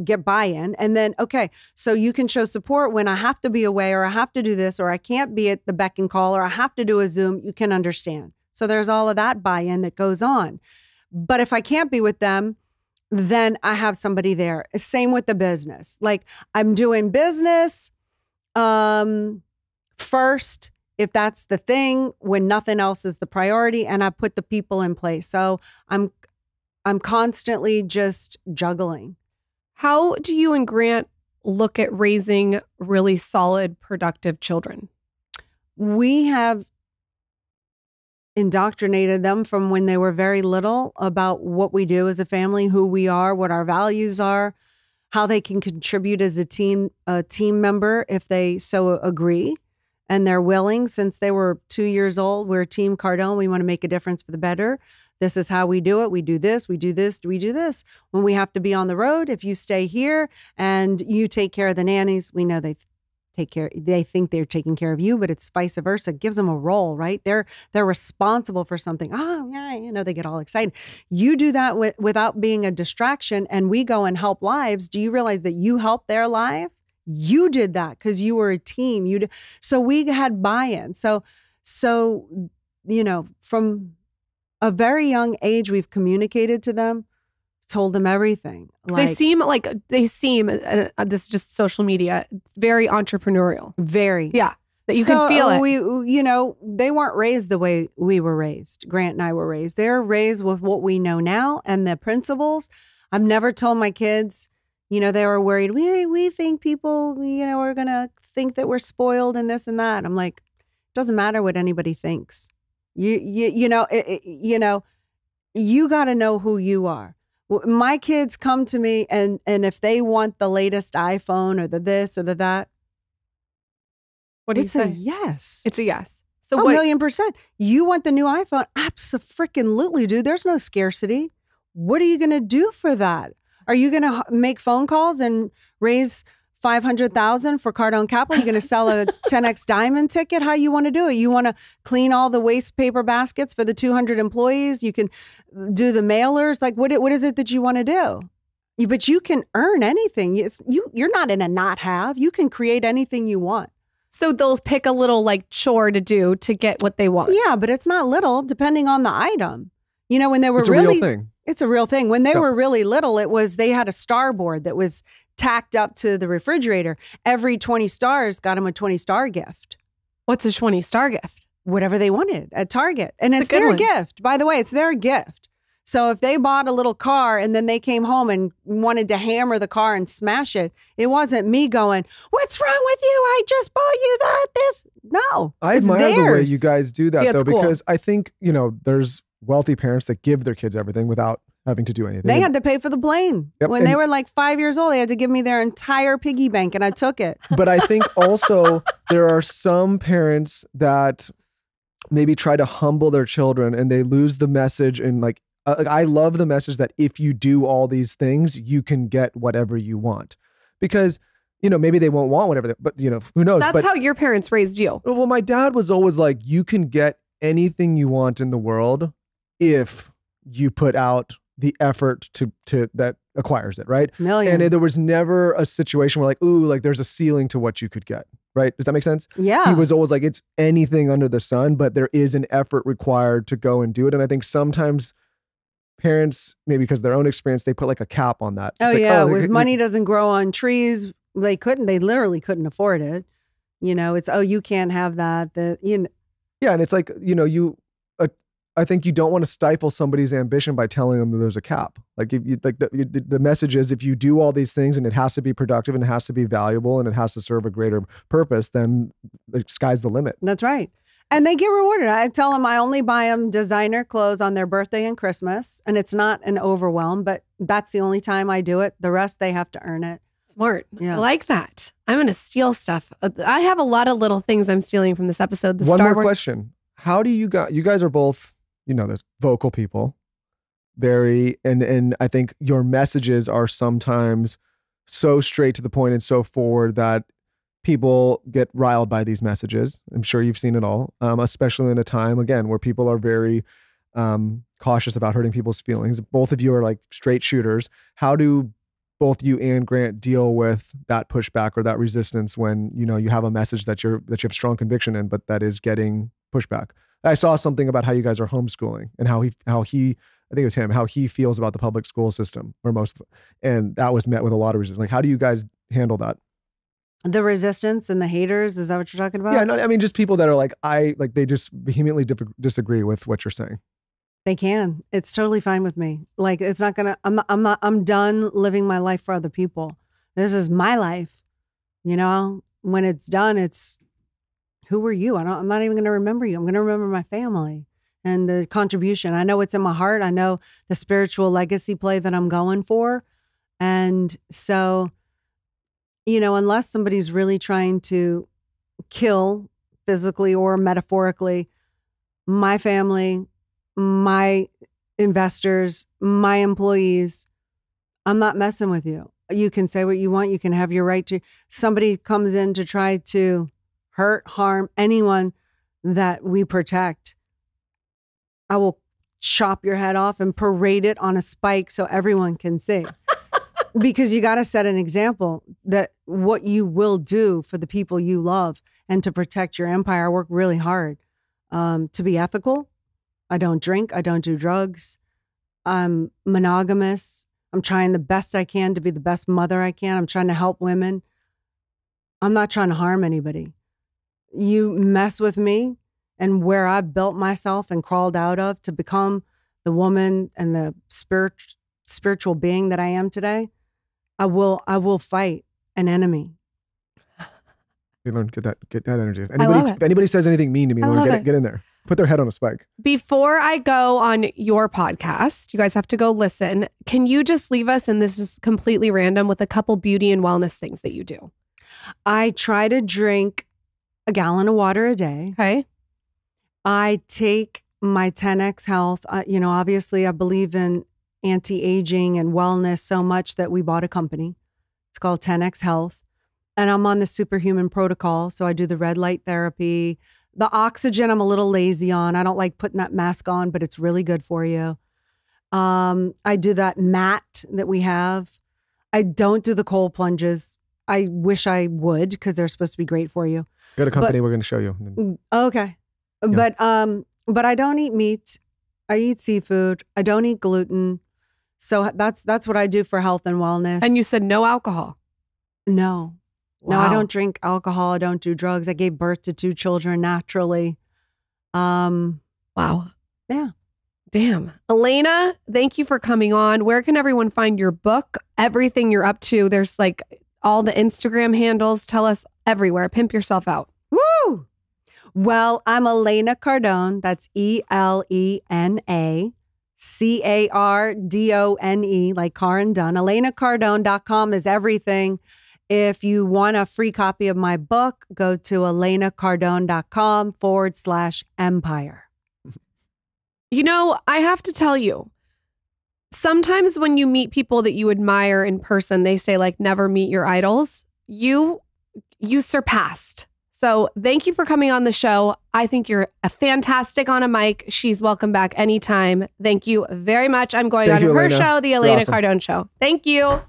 get buy-in? And then, okay, so you can show support when I have to be away or I have to do this or I can't be at the beck and call or I have to do a Zoom. You can understand. So there's all of that buy-in that goes on. But if I can't be with them, then I have somebody there. Same with the business. Like I'm doing business first, if that's the thing, when nothing else is the priority, and I put the people in place. So I'm constantly just juggling. How do you and Grant look at raising really solid, productive children? We have indoctrinated them from when they were very little about what we do as a family, who we are, what our values are, how they can contribute as a team member if they so agree and they're willing. Since they were 2 years old, we're Team Cardone. We want to make a difference for the better. This is how we do it. We do this, we do this, we do this. When we have to be on the road, if you stay here and you take care of the nannies, we know they think they're taking care of you, but it's vice versa. It gives them a role, right? They're responsible for something. Oh yeah, they get all excited. You do that without being a distraction, and we go and help lives. Do you realize that you helped their life? You did that because you were a team. So we had buy-in. So from a very young age, we've communicated to them, told them everything. They seem, this is just social media, very entrepreneurial. Very. Yeah. That you can feel it. They weren't raised the way we were raised. Grant and I were raised. They're raised with what we know now and the principles. I've never told my kids, they were worried. We think people, are going to think that we're spoiled and this and that. I'm like, it doesn't matter what anybody thinks. You got to know who you are. My kids come to me and if they want the latest iPhone or the this or the that, what do you say? It's a yes. It's a yes. So 1,000,000%. You want the new iPhone? Abso-freaking-lutely, dude. There's no scarcity. What are you going to do for that? Are you going to make phone calls and raise $500,000 for Cardone Capital? You're going to sell a 10X diamond ticket? How you want to do it? You want to clean all the waste paper baskets for the 200 employees? You can do the mailers? Like, what is it that you want to do? But you can earn anything. You're not in a not have. You can create anything you want. So they'll pick a little chore to do to get what they want. Yeah, but it's not little, depending on the item. When they were it's a real thing. It's a real thing. When they were really little, they had a starboard that was tacked up to the refrigerator. Every 20 stars got them a 20-star gift. What's a 20-star gift? Whatever they wanted at Target. And it's their gift. By the way, it's their gift. So if they bought a little car and then they came home and wanted to hammer the car and smash it, it wasn't me going, what's wrong with you? I just bought you this. No, I admire the way you guys do that, though, cool. because I think, there's wealthy parents that give their kids everything without having to do anything. They had to pay for the plane. Yep, When they were like 5 years old, they had to give me their entire piggy bank and I took it. But I think also there are some parents that maybe try to humble their children and they lose the message. And like, I love the message that if you do all these things, you can get whatever you want. Because, you know, maybe they won't want whatever, but you know, who knows? That's how your parents raised you. Well, my dad was always like, you can get anything you want in the world if you put out the effort to that acquires it, right? Million. And there was never a situation where like, ooh, like there's a ceiling to what you could get, right? Does that make sense? Yeah. He was always like, it's anything under the sun, but there is an effort required to go and do it. And I think sometimes parents, maybe because of their own experience, they put like a cap on that. Oh It's like, yeah, like, it was money doesn't grow on trees. They literally couldn't afford it. You know, it's, oh, you can't have that. Yeah, and it's like, you know, I think you don't want to stifle somebody's ambition by telling them that there's a cap. Like if you like the message is if you do all these things and it has to be productive and it has to be valuable and it has to serve a greater purpose, then the sky's the limit. That's right. And they get rewarded. I tell them I only buy them designer clothes on their birthday and Christmas. And it's not an overwhelm, but that's the only time I do it. The rest, they have to earn it. Smart. Yeah. I like that. I'm going to steal stuff. I have a lot of little things I'm stealing from this episode. One more question. How do you guys are both, you know, there's vocal people, very, and I think your messages are sometimes so straight to the point and so forward that people get riled by these messages. I'm sure you've seen it all, especially in a time, again, where people are very cautious about hurting people's feelings. Both of you are like straight shooters. How do both you and Grant deal with that pushback or that resistance when, you know, you have a message that you have strong conviction in, but that is getting pushback? I saw something about how you guys are homeschooling and how he, I think it was him, how he feels about the public school system or most of it. And that was met with a lot of resistance. Like, how do you guys handle that? The resistance and the haters, is that what you're talking about? Yeah, no, I mean, just people that are like, they just vehemently disagree with what you're saying. They can. It's totally fine with me. Like, it's not gonna, I'm done living my life for other people. This is my life. You know, when it's done, it's, who were you? I'm not even going to remember you. I'm going to remember my family and the contribution. I know what's in my heart. I know the spiritual legacy play that I'm going for. And so, you know, unless somebody's really trying to kill physically or metaphorically my family, my investors, my employees, I'm not messing with you. You can say what you want. You can have your right to. Somebody comes in to try to hurt, harm anyone that we protect, I will chop your head off and parade it on a spike so everyone can see. Because you got to set an example that what you will do for the people you love and to protect your empire. I work really hard to be ethical. I don't drink. I don't do drugs. I'm monogamous. I'm trying the best I can to be the best mother I can. I'm trying to help women. I'm not trying to harm anybody. You mess with me and where I've built myself and crawled out of to become the woman and the spiritual being that I am today, I will fight an enemy. You learn, get that energy. If anybody says anything mean to me, Lauren, get in there. Put their head on a spike. Before I go on your podcast, you guys have to go listen. Can you just leave us, and this is completely random, with a couple beauty and wellness things that you do? I try to drink a gallon of water a day. Okay. I take my 10X health. You know, obviously I believe in anti-aging and wellness so much that we bought a company. It's called 10X Health. And I'm on the superhuman protocol. So I do the red light therapy. The oxygen, I'm a little lazy on. I don't like putting that mask on, but it's really good for you. I do that mat that we have. I don't do the cold plunges. I wish I would, because they're supposed to be great for you. Got a company we're going to show you. Okay. Yeah. But I don't eat meat. I eat seafood. I don't eat gluten. So that's what I do for health and wellness. And you said no alcohol. No. Wow. No, I don't drink alcohol. I don't do drugs. I gave birth to 2 children naturally. Wow. Yeah. Damn. Elena, thank you for coming on. Where can everyone find your book? Everything you're up to. There's like all the Instagram handles. Tell us everywhere. Pimp yourself out. Woo! Well, I'm Elena Cardone. That's ELENA Cardone, like Karen Dunn. ElenaCardone.com is everything. If you want a free copy of my book, go to ElenaCardone.com/empire. You know, I have to tell you, sometimes when you meet people that you admire in person, they say like, never meet your idols. You surpassed. So thank you for coming on the show. I think you're a fantastic on a mic. She's welcome back anytime. Thank you very much. I'm going on her show, The Elena Cardone Show. Thank you.